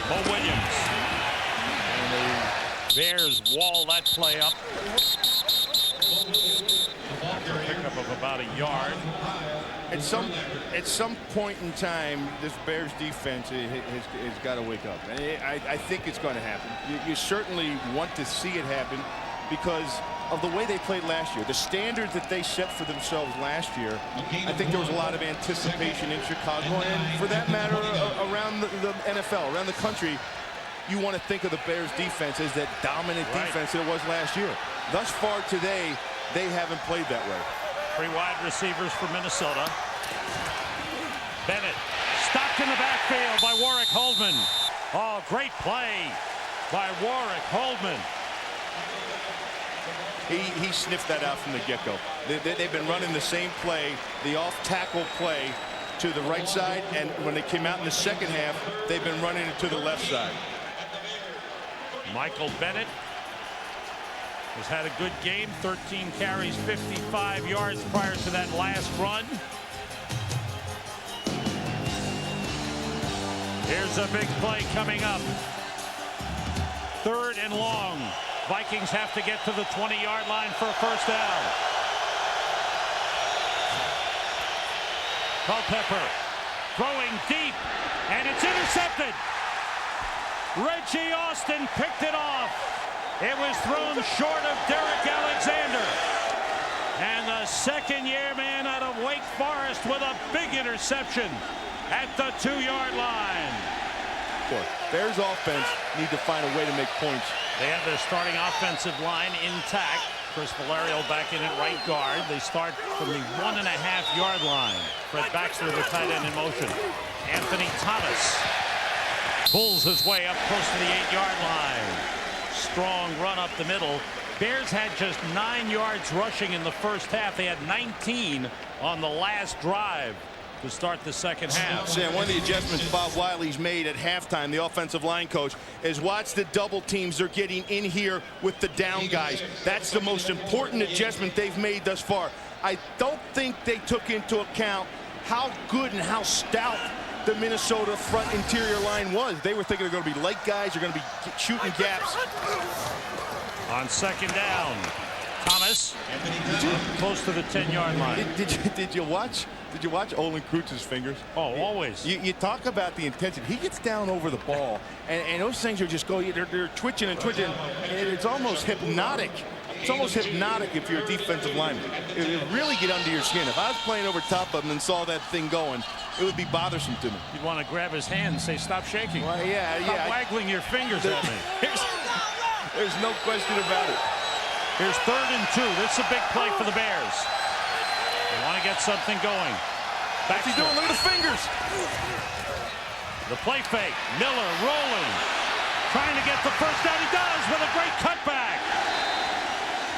Mo Williams. And the Bears wall that play up. Pickup of about a yard. At some point in time, this Bears defense has got to wake up. I think it's going to happen. You certainly want to see it happen because of the way they played last year. The standard that they set for themselves last year, I think there was a lot of anticipation in Chicago, and for that matter, around the NFL, around the country, you want to think of the Bears defense as that dominant defense that it was last year. Thus far today, they haven't played that way. 3 wide receivers for Minnesota. Bennett stopped in the backfield by Warwick Holdman. Oh, great play by Warwick Holdman. He sniffed that out from the get-go. They've been running the same play, the off-tackle play, to the right side, and when they came out in the second half, they've been running it to the left side. Michael Bennett has had a good game. 13 carries, 55 yards prior to that last run. Here's a big play coming up. 3rd and long. Vikings have to get to the 20-yard line for a first down. Culpepper throwing deep, and it's intercepted. Reggie Austin picked it off. It was thrown short of Derek Alexander. And the second-year man out of Wake Forest with a big interception at the 2-yard line. Bears offense need to find a way to make points. They have their starting offensive line intact. Chris Valerio back in at right guard. They start from the 1.5-yard line. Fred Baxter, the tight end, in motion. Anthony Thomas pulls his way up close to the 8-yard line. Strong run up the middle. Bears had just 9 yards rushing in the first half. They had 19 on the last drive to start the second half. Sam, one of the adjustments Bob Wiley's made at halftime, the offensive line coach, is watch the double teams they're getting in here with the down guys. That's the most important adjustment they've made thus far. I don't think they took into account how good and how stout the Minnesota front interior line was. They were thinking they're going to be light guys, they're going to be shooting gaps. On second down, Thomas close to the 10-yard line. Did you watch Olin Kreutz's fingers? Oh, always. You talk about the intensity. He gets down over the ball, and those things are just going. They're twitching and twitching. And it's almost hypnotic. It's almost hypnotic if you're a defensive lineman. It would really get under your skin. If I was playing over top of him and saw that thing going, it would be bothersome to me. You'd want to grab his hand and say, stop shaking. Well, Stop waggling your fingers at me. There's no question about it. Here's 3rd and 2. This is a big play for the Bears. They want to get something going. What's he doing? Look at the fingers. The play fake. Miller rolling. Trying to get the first down. He does with a great cutback.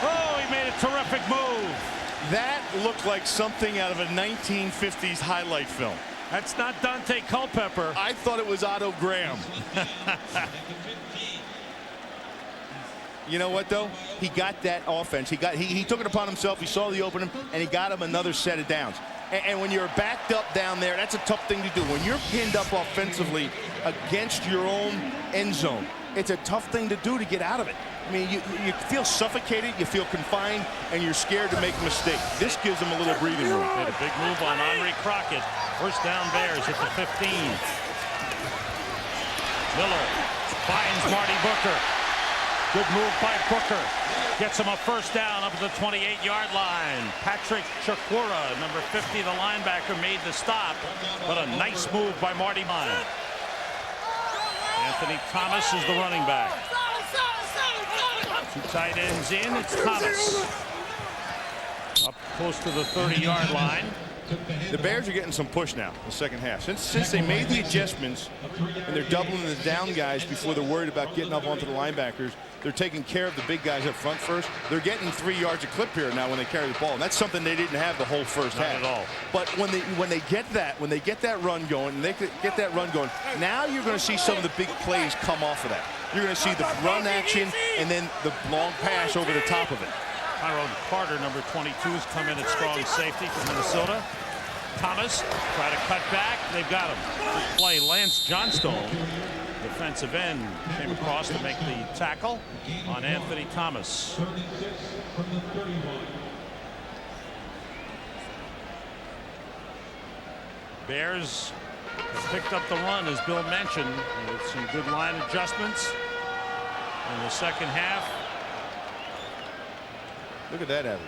Oh, he made a terrific move. That looked like something out of a 1950s highlight film. That's not Dante Culpepper. I thought it was Otto Graham. You know what, though? He got that offense. He took it upon himself. He saw the opening, and he got him another set of downs. And when you're backed up down there, that's a tough thing to do. When you're pinned up offensively against your own end zone, it's a tough thing to do to get out of it. I mean, you feel suffocated, you feel confined, and you're scared to make a mistake. This gives them a little breathing room. Made a big move on Henri Crockett. First down Bears at the 15. Miller finds Marty Booker. Good move by Booker. Gets him a first down up at the 28-yard line. Patrick Chakura, number 50, the linebacker, made the stop. But a nice move by Marty Mine. Anthony Thomas is the running back. 2 tight ends in. It's Thomas. Up close to the 30-yard line. The Bears are getting some push now in the second half. Since they made the adjustments and they're doubling the down guys before they're worried about getting up onto the linebackers, they're taking care of the big guys up front first. They're getting 3 yards a clip here now when they carry the ball, and that's something they didn't have the whole first half. Not at all. But when they get that run going, and they get that run going, now you're going to see some of the big plays come off of that. You're going to see the run action and then the long pass over the top of it. Tyrone Carter, number 22, has come in at strong safety for Minnesota. Thomas try to cut back. They've got him. Good play. Lance Johnstone, defensive end, came across to make the tackle on Anthony Thomas. Bears have picked up the run, as Bill mentioned, with some good line adjustments in the second half. Look at that average.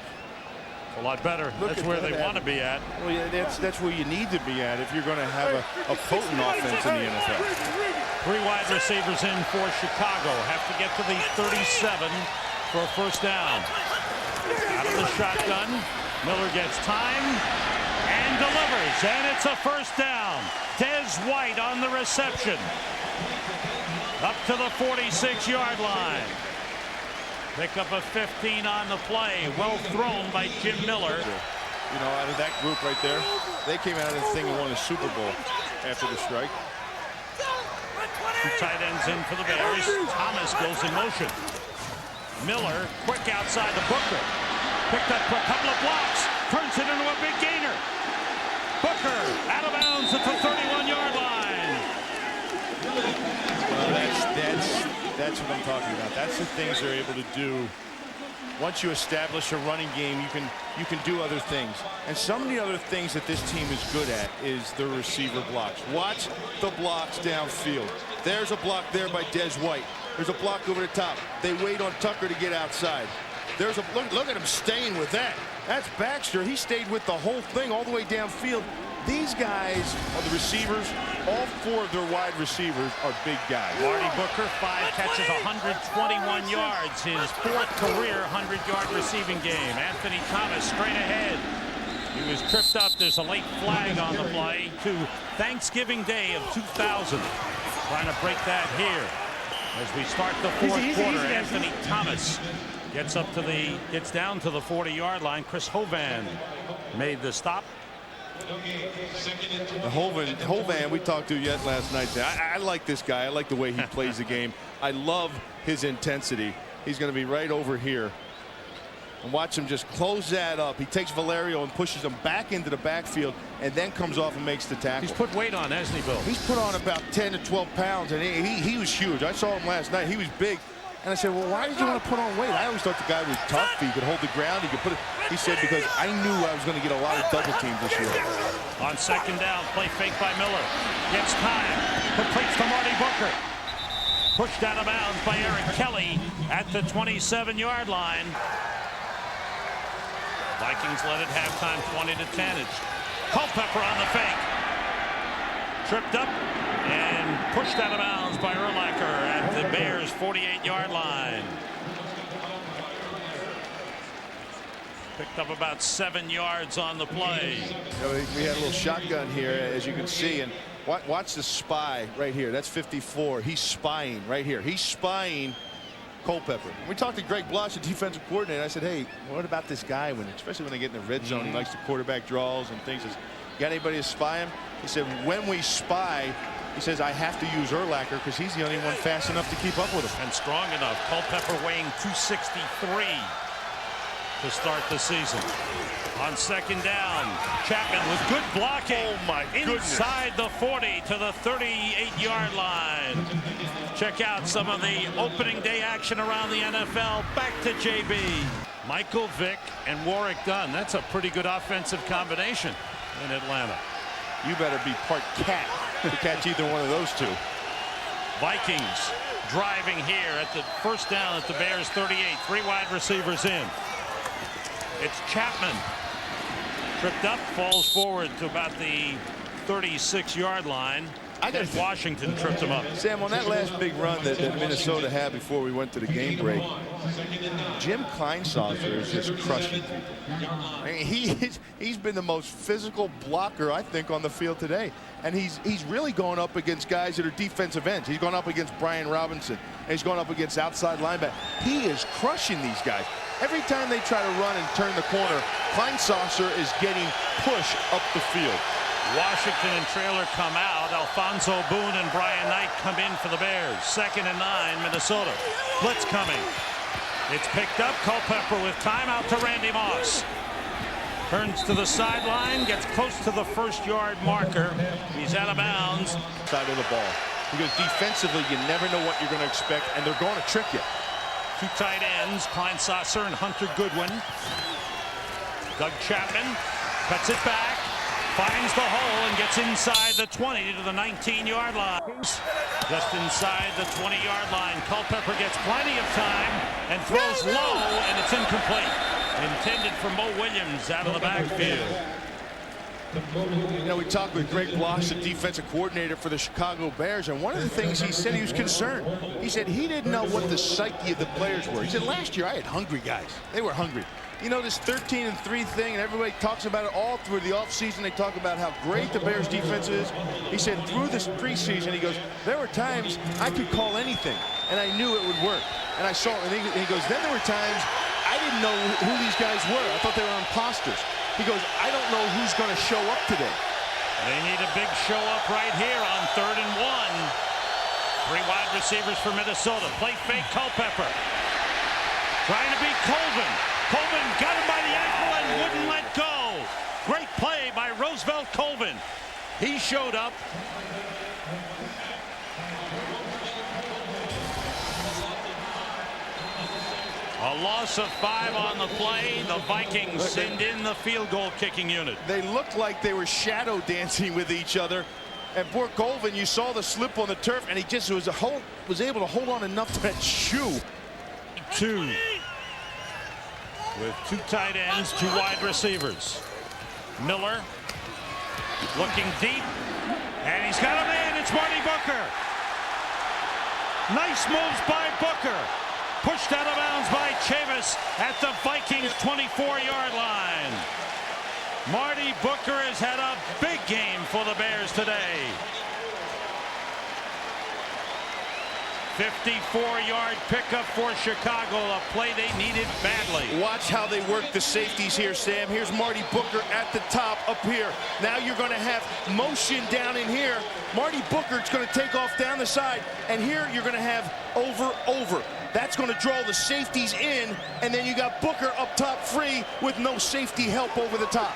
A lot better. That's where they want to be at. Well, yeah, that's where you need to be at if you're going to have a potent offense in the NFL. 3 wide receivers in for Chicago. Have to get to the 37 for a first down. Out of the shotgun. Miller gets time and delivers. And it's a first down. Des White on the reception. Up to the 46-yard line. Pick up a 15 on the play. Well thrown by Jim Miller. You know, out of that group right there, they came out of the thing and won a Super Bowl after the strike. 2 tight ends in for the Bears. Thomas goes in motion. Miller, quick outside the Booker. Picked up a couple of blocks. Turns it into a big gainer. Booker out of bounds at the 31-yard line. Well, that's what I'm talking about. That's the things they're able to do. Once you establish a running game, you can do other things. And some of the other things that this team is good at is the receiver blocks. Watch the blocks downfield. There's a block there by Des White. There's a block over the top. They wait on Tucker to get outside. There's a look at him staying with that. That's Baxter. He stayed with the whole thing all the way downfield. These guys are the receivers. All 4 of their wide receivers are big guys. Marty Booker, 5 catches, 121 yards. His 4th career 100-yard receiving game. Anthony Thomas straight ahead. He was tripped up. There's a late flag on the play to Thanksgiving Day of 2000. Trying to break that here. As we start the 4th quarter, Anthony Thomas gets down to the 40-yard line. Chris Hovan made the stop. The Hovan we talked to yet last night. I like this guy. I like the way he plays the game. I love his intensity. He's going to be right over here. And watch him just close that up. He takes Valerio and pushes him back into the backfield and then comes off and makes the tackle. He's put weight on, hasn't he, Bill? He's put on about 10 to 12 pounds, and he was huge. I saw him last night. He was big. And I said, well, why did you want to put on weight? I always thought the guy was tough. He could hold the ground. He could put it. He said, because I knew I was going to get a lot of double teams this year. On second down, play fake by Miller. Gets time. Completes to Marty Booker. Pushed out of bounds by Eric Kelly at the 27-yard line. Vikings led at halftime 20-10. It's Culpepper on the fake. Tripped up and pushed out of bounds by Urlacher at the Bears' 48-yard line. Picked up about 7 yards on the play. We had a little shotgun here, as you can see, and watch the spy right here. That's 54. He's spying right here. He's spying Culpepper. We talked to Greg Blosh, the defensive coordinator. I said, hey, what about this guy, especially when they get in the red zone? He likes the quarterback draws and things. You got anybody to spy him? He said, when we spy, he says, I have to use Urlacher because he's the only one fast enough to keep up with him. And strong enough. Culpepper weighing 263 to start the season. On second down, Chapman with good blocking. Oh my goodness. Inside the 40 to the 38-yard line. Check out some of the opening day action around the NFL. Back to JB. Michael Vick and Warwick Dunn. That's a pretty good offensive combination in Atlanta. You better be part cat to catch either one of those two. Vikings driving here at the first down at the Bears 38. 3 wide receivers in. It's Chapman. Tripped up, falls forward to about the 36-yard line. Washington tripped him up. Sam, on that last big run that Minnesota had before we went to the game break, Jim Kleinsaucer is just crushing people. I mean, he's been the most physical blocker, I think, on the field today. And he's really going up against guys that are defensive ends. He's going up against Brian Robinson. And he's going up against outside linebacker. He is crushing these guys. Every time they try to run and turn the corner, Kleinsaucer is getting push up the field. Washington and trailer come out. Alfonso Boone and Brian Knight come in for the Bears. 2nd and 9, Minnesota. Blitz coming. It's picked up. Culpepper with timeout to Randy Moss. Turns to the sideline, gets close to the first-yard marker. He's out of bounds. Side of the ball. Because defensively, you never know what you're going to expect, and they're going to trick you. 2 tight ends, Kleinsaucer and Hunter Goodwin. Doug Chapman cuts it back, finds the hole, and gets inside the 20 to the 19-yard line. Just inside the 20-yard line. Culpepper gets plenty of time and throws low, and it's incomplete. Intended for Mo Williams out of the backfield. You know, we talked with Greg Blosh, the defensive coordinator for the Chicago Bears, and one of the things he said, he was concerned. He said he didn't know what the psyche of the players were. He said, last year I had hungry guys. They were hungry. You know, this 13-3 thing, and everybody talks about it all through the offseason. They talk about how great the Bears defense is. He said through this preseason, he goes, there were times I could call anything, and I knew it would work. And I saw it, and he goes, then there were times I didn't know who these guys were. I thought they were imposters. He goes, I don't know who's going to show up today. They need a big show up right here on 3rd and 1. 3 wide receivers for Minnesota. Play fake Culpepper. Trying to beat Colvin. Colvin got him by the ankle and wouldn't let go. Great play by Roosevelt Colvin. He showed up. A loss of 5 on the play. The Vikings send in the field goal kicking unit. They looked like they were shadow dancing with each other. And poor Colvin, you saw the slip on the turf, and he just was able to hold on enough to that shoe. 2. With 2 tight ends, 2 wide receivers. Miller looking deep, and he's got a man. It's Marty Booker. Nice moves by Booker. Pushed out of bounds by Chavis at the Vikings 24-yard line. Marty Booker has had a big game for the Bears today. 54-yard pickup for Chicago, a play they needed badly. Watch how they work the safeties here, Sam. Here's Marty Booker at the top up here. Now you're going to have motion down in here. Marty Booker is going to take off down the side, and here you're going to have over. That's going to draw the safeties in, and then you got Booker up top free with no safety help over the top.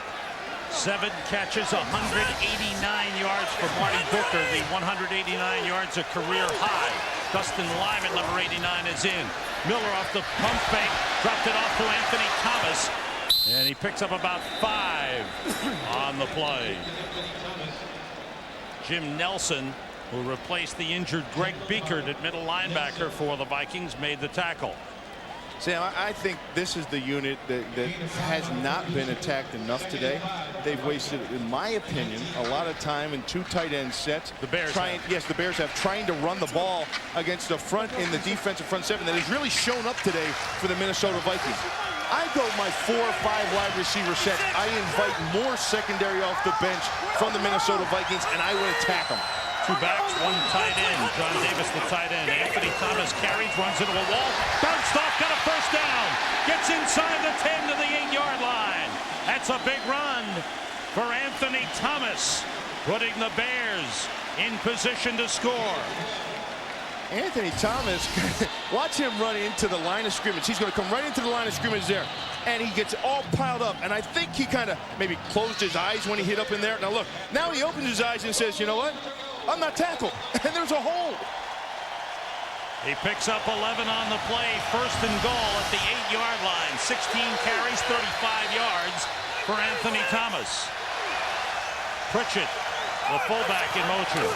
7 catches, 189 yards for Marty Booker. The 189 yards a career high. Dustin Lyman, number 89, is in. Miller off the pump fake, dropped it off to Anthony Thomas, and he picks up about 5 on the play. Jim Nelson who replaced the injured Greg Biekert at middle linebacker for the Vikings, made the tackle. Sam, I think this is the unit that has not been attacked enough today. They've wasted, in my opinion, a lot of time in two tight end sets. The Bears Yes, the Bears have trying to run the ball against the front in the defensive front seven that has really shown up today for the Minnesota Vikings. I go my 4 or 5 wide receiver sets. I invite more secondary off the bench from the Minnesota Vikings, and I would attack them. 2 backs, 1 tight end. John Davis, the tight end. Anthony Thomas carries, runs into a wall, bounced off, got a first down. Gets inside the 10 to the 8-yard line. That's a big run for Anthony Thomas, putting the Bears in position to score. Anthony Thomas, watch him run into the line of scrimmage. He's going to come right into the line of scrimmage there, and he gets all piled up. And I think he kind of maybe closed his eyes when he hit up in there. Now look, now he opens his eyes and says, you know what? I'm not tackled, and there's a hole. He picks up 11 on the play, first and goal at the 8-yard line. 16 carries, 35 yards for Anthony Thomas. Pritchett, the fullback, in motion.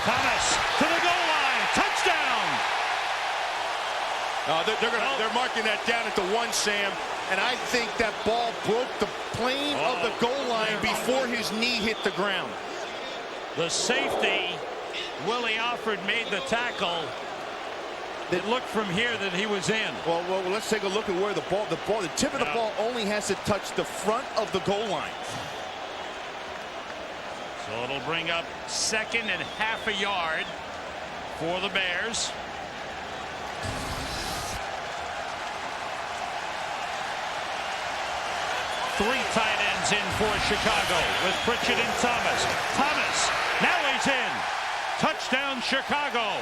Thomas to the goal line, touchdown! They're marking that down at the 1, Sam, and I think that ball broke the plane of the goal line before his knee hit the ground. The safety, Willie Alford, made the tackle. It looked from here that he was in. Well, let's take a look at where the tip of the ball only has to touch the front of the goal line. So it'll bring up 2nd and half a yard for the Bears. Three tight ends in for Chicago with Pritchett and Thomas. Thomas, now he's in. Touchdown, Chicago.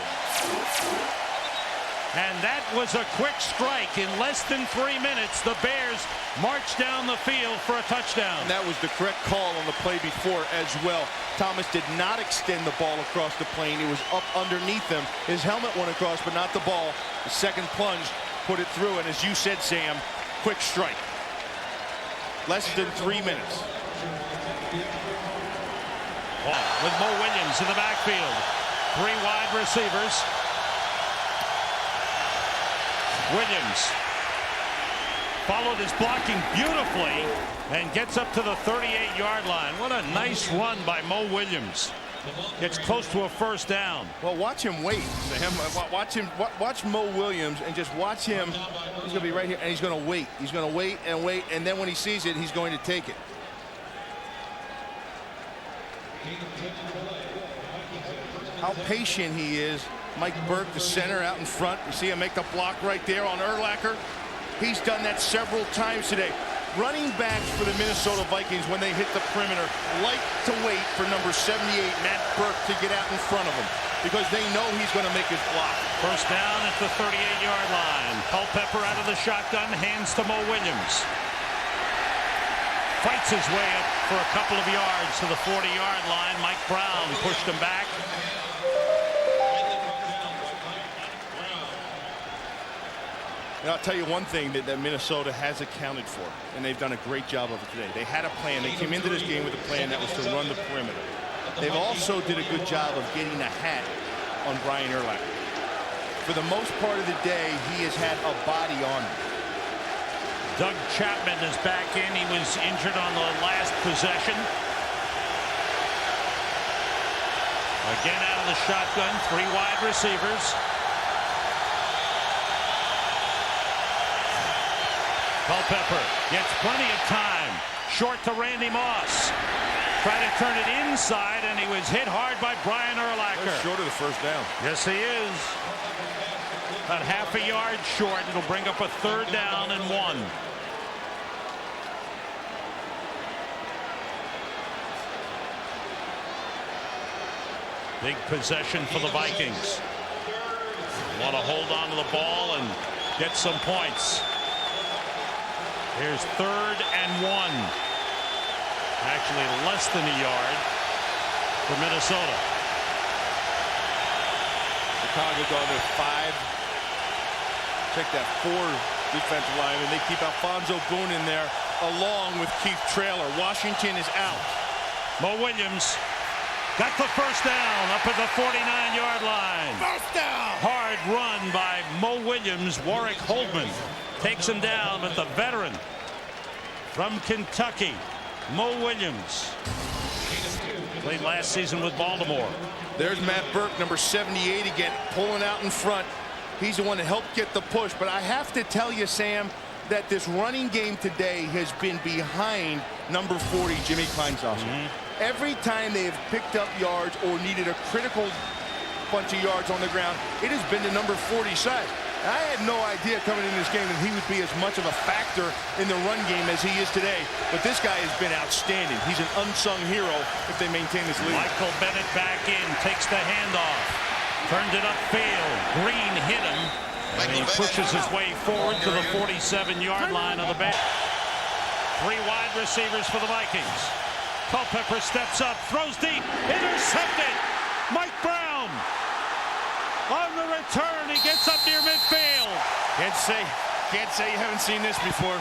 And that was a quick strike. In less than 3 minutes, the Bears marched down the field for a touchdown. And that was the correct call on the play before as well. Thomas did not extend the ball across the plane. It was up underneath him. His helmet went across, but not the ball. The second plunge put it through, and as you said, Sam, quick strike. Less than 3 minutes. With Mo Williams in the backfield. 3 wide receivers. Williams followed his blocking beautifully and gets up to the 38-yard line. What a nice run by Mo Williams. Gets close to a first down. Well, watch him wait. Watch Mo Williams and just watch him. He's going to be right here, and he's going to wait. He's going to wait and wait, and then when he sees it, he's going to take it. How patient he is. Mike Burke, the center, out in front. You see him make the block right there on Urlacher. He's done that several times today. Running backs for the Minnesota Vikings, when they hit the perimeter, like to wait for number 78, Matt Burke, to get out in front of him because they know he's going to make his block. First down at the 38-yard line. Culpepper out of the shotgun, hands to Mo Williams. Fights his way up for a couple of yards to the 40-yard line. Mike Brown pushed him back. And I'll tell you one thing that Minnesota has accounted for, and they've done a great job of it today. They had a plan. They came into this game with a plan that was to run the perimeter. They've also did a good job of getting a hat on Brian Urlacher. For the most part of the day, he has had a body on him. Doug Chapman is back in. He was injured on the last possession. Again out of the shotgun, 3 wide receivers. Culpepper gets plenty of time. Short to Randy Moss. Tried to turn it inside, and he was hit hard by Brian Urlacher. Short of the first down. Yes, he is. About half a yard short. It'll bring up a 3rd down and 1. Big possession for the Vikings. Want to hold on to the ball and get some points. Here's 3rd and 1. Actually less than a yard for Minnesota. Chicago going to 5. Check that 4 defensive line, and they keep Alfonso Boone in there along with Keith Traylor. Washington is out. Mo Williams Got the first down up at the 49-yard line. First down. Hard run by Mo Williams. Warwick Holdman takes him down, but the veteran from Kentucky, Mo Williams, played last season with Baltimore. There's Matt Burke, number 78 again, pulling out in front. He's the one that helped get the push. But I have to tell you, Sam, that this running game today has been behind number 40, Jimmy Kleinsasser. Every time they have picked up yards or needed a critical bunch of yards on the ground, it has been the number 40 side. And I had no idea coming in this game that he would be as much of a factor in the run game as he is today. But this guy has been outstanding. He's an unsung hero if they maintain this lead. Michael Bennett back in, takes the handoff, turned it upfield. Green hit him, and he pushes his way forward to the 47-yard line of the Bears. 3 wide receivers for the Vikings. Culpepper steps up, throws deep, intercepted. Mike Brown on the return. He gets up near midfield. Can't say you haven't seen this before.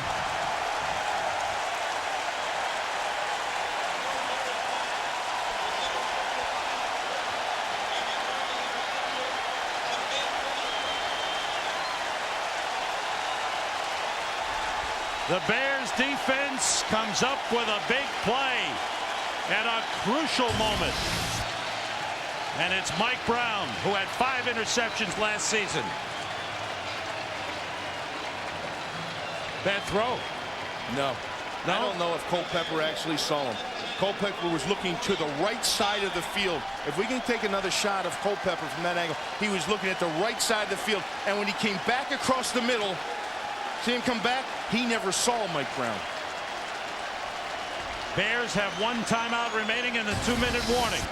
The Bears defense comes up with a big play at a crucial moment. And it's Mike Brown, who had 5 interceptions last season. Bad throw. No. I don't know if Culpepper actually saw him. Culpepper was looking to the right side of the field. If we can take another shot of Culpepper from that angle, he was looking at the right side of the field. And when he came back across the middle, see him come back, he never saw Mike Brown. Bears have 1 timeout remaining in the 2-minute warning.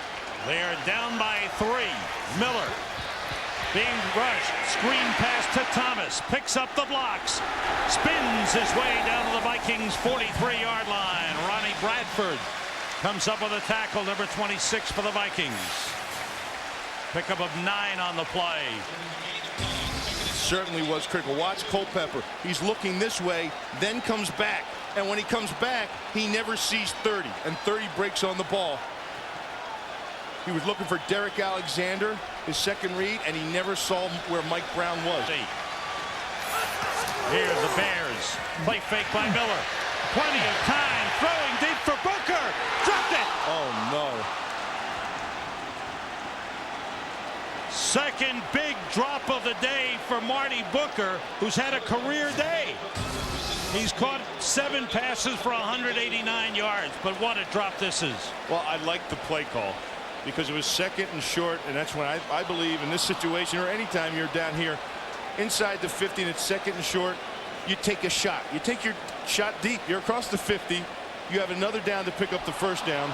They are down by 3. Miller being rushed. Screen pass to Thomas. Picks up the blocks. Spins his way down to the Vikings 43-yard line. Ronnie Bradford comes up with a tackle, number 26 for the Vikings. Pickup of 9 on the play. Certainly was critical. Watch Culpepper. He's looking this way, then comes back. And when he comes back, he never sees 30. And 30 breaks on the ball. He was looking for Derek Alexander, his second read, and he never saw where Mike Brown was. Here's the Bears. Play fake by Miller. Plenty of time. Throwing deep for Booker. Dropped it. Oh, no. Second big drop of the day for Marty Booker, who's had a career day. He's caught 7 passes for 189 yards, but what a drop this is. Well, I like the play call because it was 2nd and short, and that's when I believe in this situation, or anytime you're down here inside the 50 and it's 2nd and short, you take a shot. You take your shot deep. You're across the 50. You have another down to pick up the first down.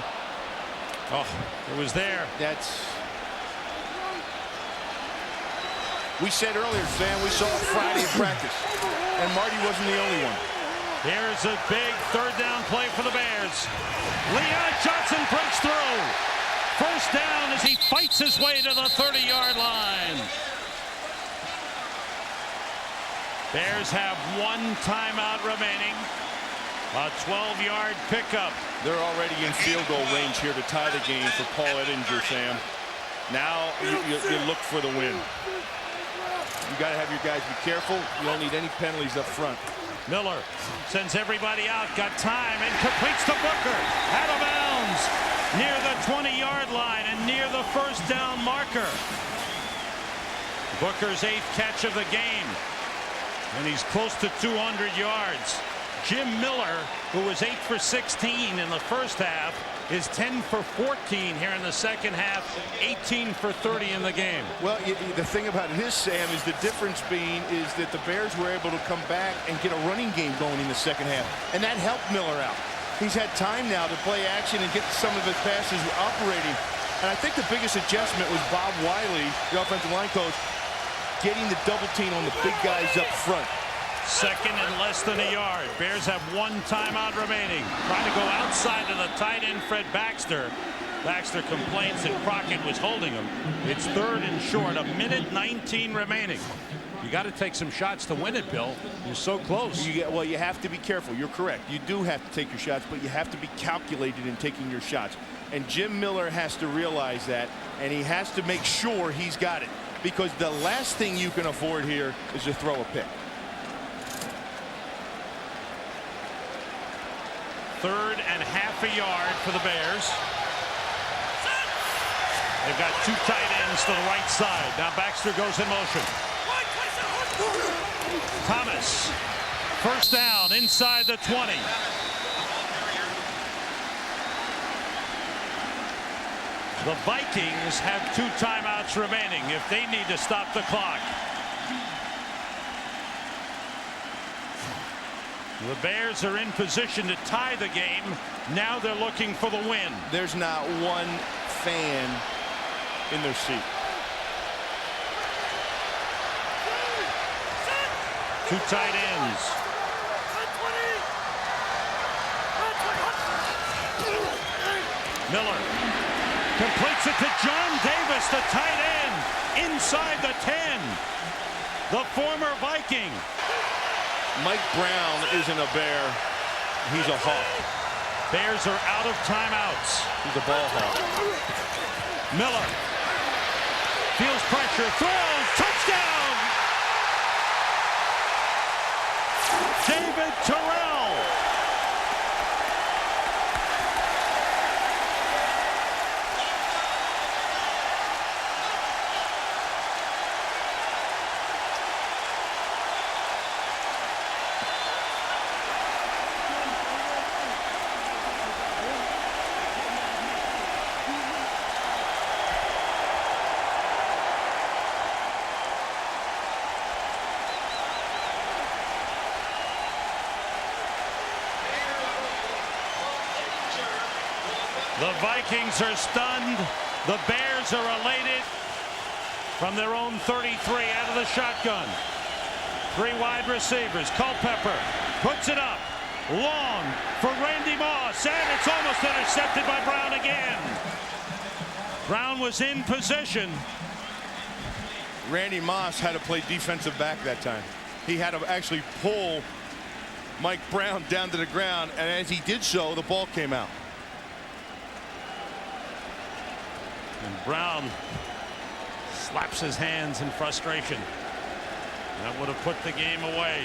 Oh, it was there. We said earlier, Sam, we saw it Friday in practice, and Marty wasn't the only one. Here's a big 3rd down play for the Bears. Leon Johnson breaks through. First down as he fights his way to the 30-yard line. Bears have 1 timeout remaining. A 12-yard pickup. They're already in field goal range here to tie the game for Paul Ettinger, Sam. Now you look for the win. You got to have your guys be careful. You don't need any penalties up front. Miller sends everybody out. Got time and completes to Booker. Out of bounds near the 20-yard line and near the first down marker. Booker's 8th catch of the game. And he's close to 200 yards. Jim Miller, who was 8 for 16 in the first half, is 10 for 14 here in the second half, 18 for 30 in the game. Well, the thing about it is, Sam, is the difference being is that the Bears were able to come back and get a running game going in the second half, and that helped Miller out. He's had time now to play action and get some of his passes operating. And I think the biggest adjustment was Bob Wiley, the offensive line coach, getting the double team on the big guys up front. 2nd and less than a yard. Bears have 1 timeout remaining. Trying to go outside to the tight end, Fred Baxter. Baxter complains that Crockett was holding him. It's 3rd and short. 1:19 remaining. You got to take some shots to win it, Bill. You're so close. Well, you have to be careful. You're correct. You do have to take your shots, but you have to be calculated in taking your shots. And Jim Miller has to realize that, and he has to make sure he's got it, because the last thing you can afford here is to throw a pick. 3rd and half a yard for the Bears. They've got 2 tight ends to the right side. Now Baxter goes in motion. Thomas, 1st down inside the 20. The Vikings have 2 timeouts remaining if they need to stop the clock. The Bears are in position to tie the game. Now they're looking for the win. There's not one fan in their seat. 2 tight ends. Miller completes it to John Davis, the tight end, inside the 10. The former Viking. Mike Brown isn't a Bear. He's a Hawk. Bears are out of timeouts. He's a ball hawk. Miller feels pressure, throws, touchdown! David Terrell. The Vikings are stunned. The Bears are elated from their own 33 out of the shotgun. 3 wide receivers. Culpepper puts it up. Long for Randy Moss, and it's almost intercepted by Brown again. Brown was in position. Randy Moss had to play defensive back that time. He had to actually pull Mike Brown down to the ground, and as he did so, the ball came out. And Brown slaps his hands in frustration. That would have put the game away.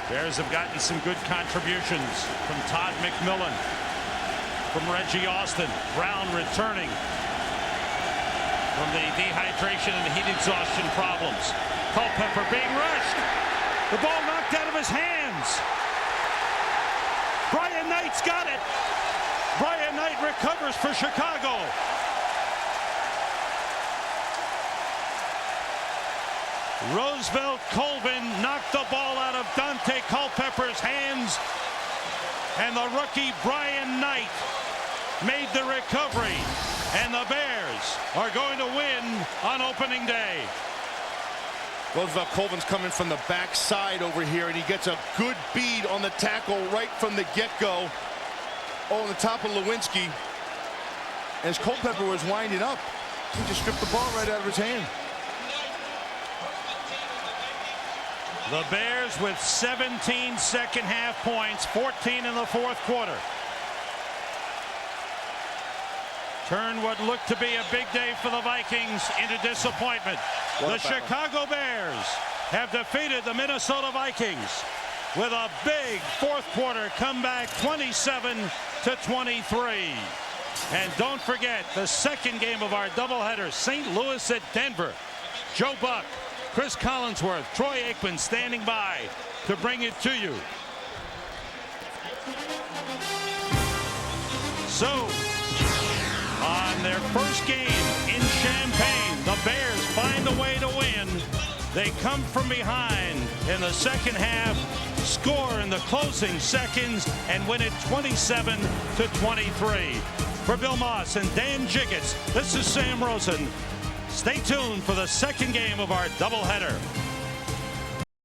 Bears have gotten some good contributions from Todd McMillan, from Reggie Austin. Brown returning from the dehydration and heat exhaustion problems. Culpepper being rushed. The ball knocked out of his hands. Brian Knight's got it. Brian Knight recovers for Chicago. Roosevelt Colvin knocked the ball out of Dante Culpepper's hands, and the rookie Brian Knight made the recovery, and the Bears are going to win on opening day. Roosevelt Colvin's coming from the backside over here, and he gets a good bead on the tackle right from the get-go. On the top of Lewinsky. As Culpepper was winding up, he just stripped the ball right out of his hand. The Bears with 17 second half points, 14 in the 4th quarter. Turn what looked to be a big day for the Vikings into disappointment. The Chicago Bears have defeated the Minnesota Vikings with a big 4th quarter comeback, 27-23. And don't forget the second game of our doubleheader, St. Louis at Denver. Joe Buck, Chris Collinsworth, Troy Aikman standing by to bring it to you. So, on their first game in Champaign, the Bears find a way to win. They come from behind in the second half, score in the closing seconds, and win it 27-23. For Bill Moss and Dan Jiggets, this is Sam Rosen. Stay tuned for the second game of our doubleheader.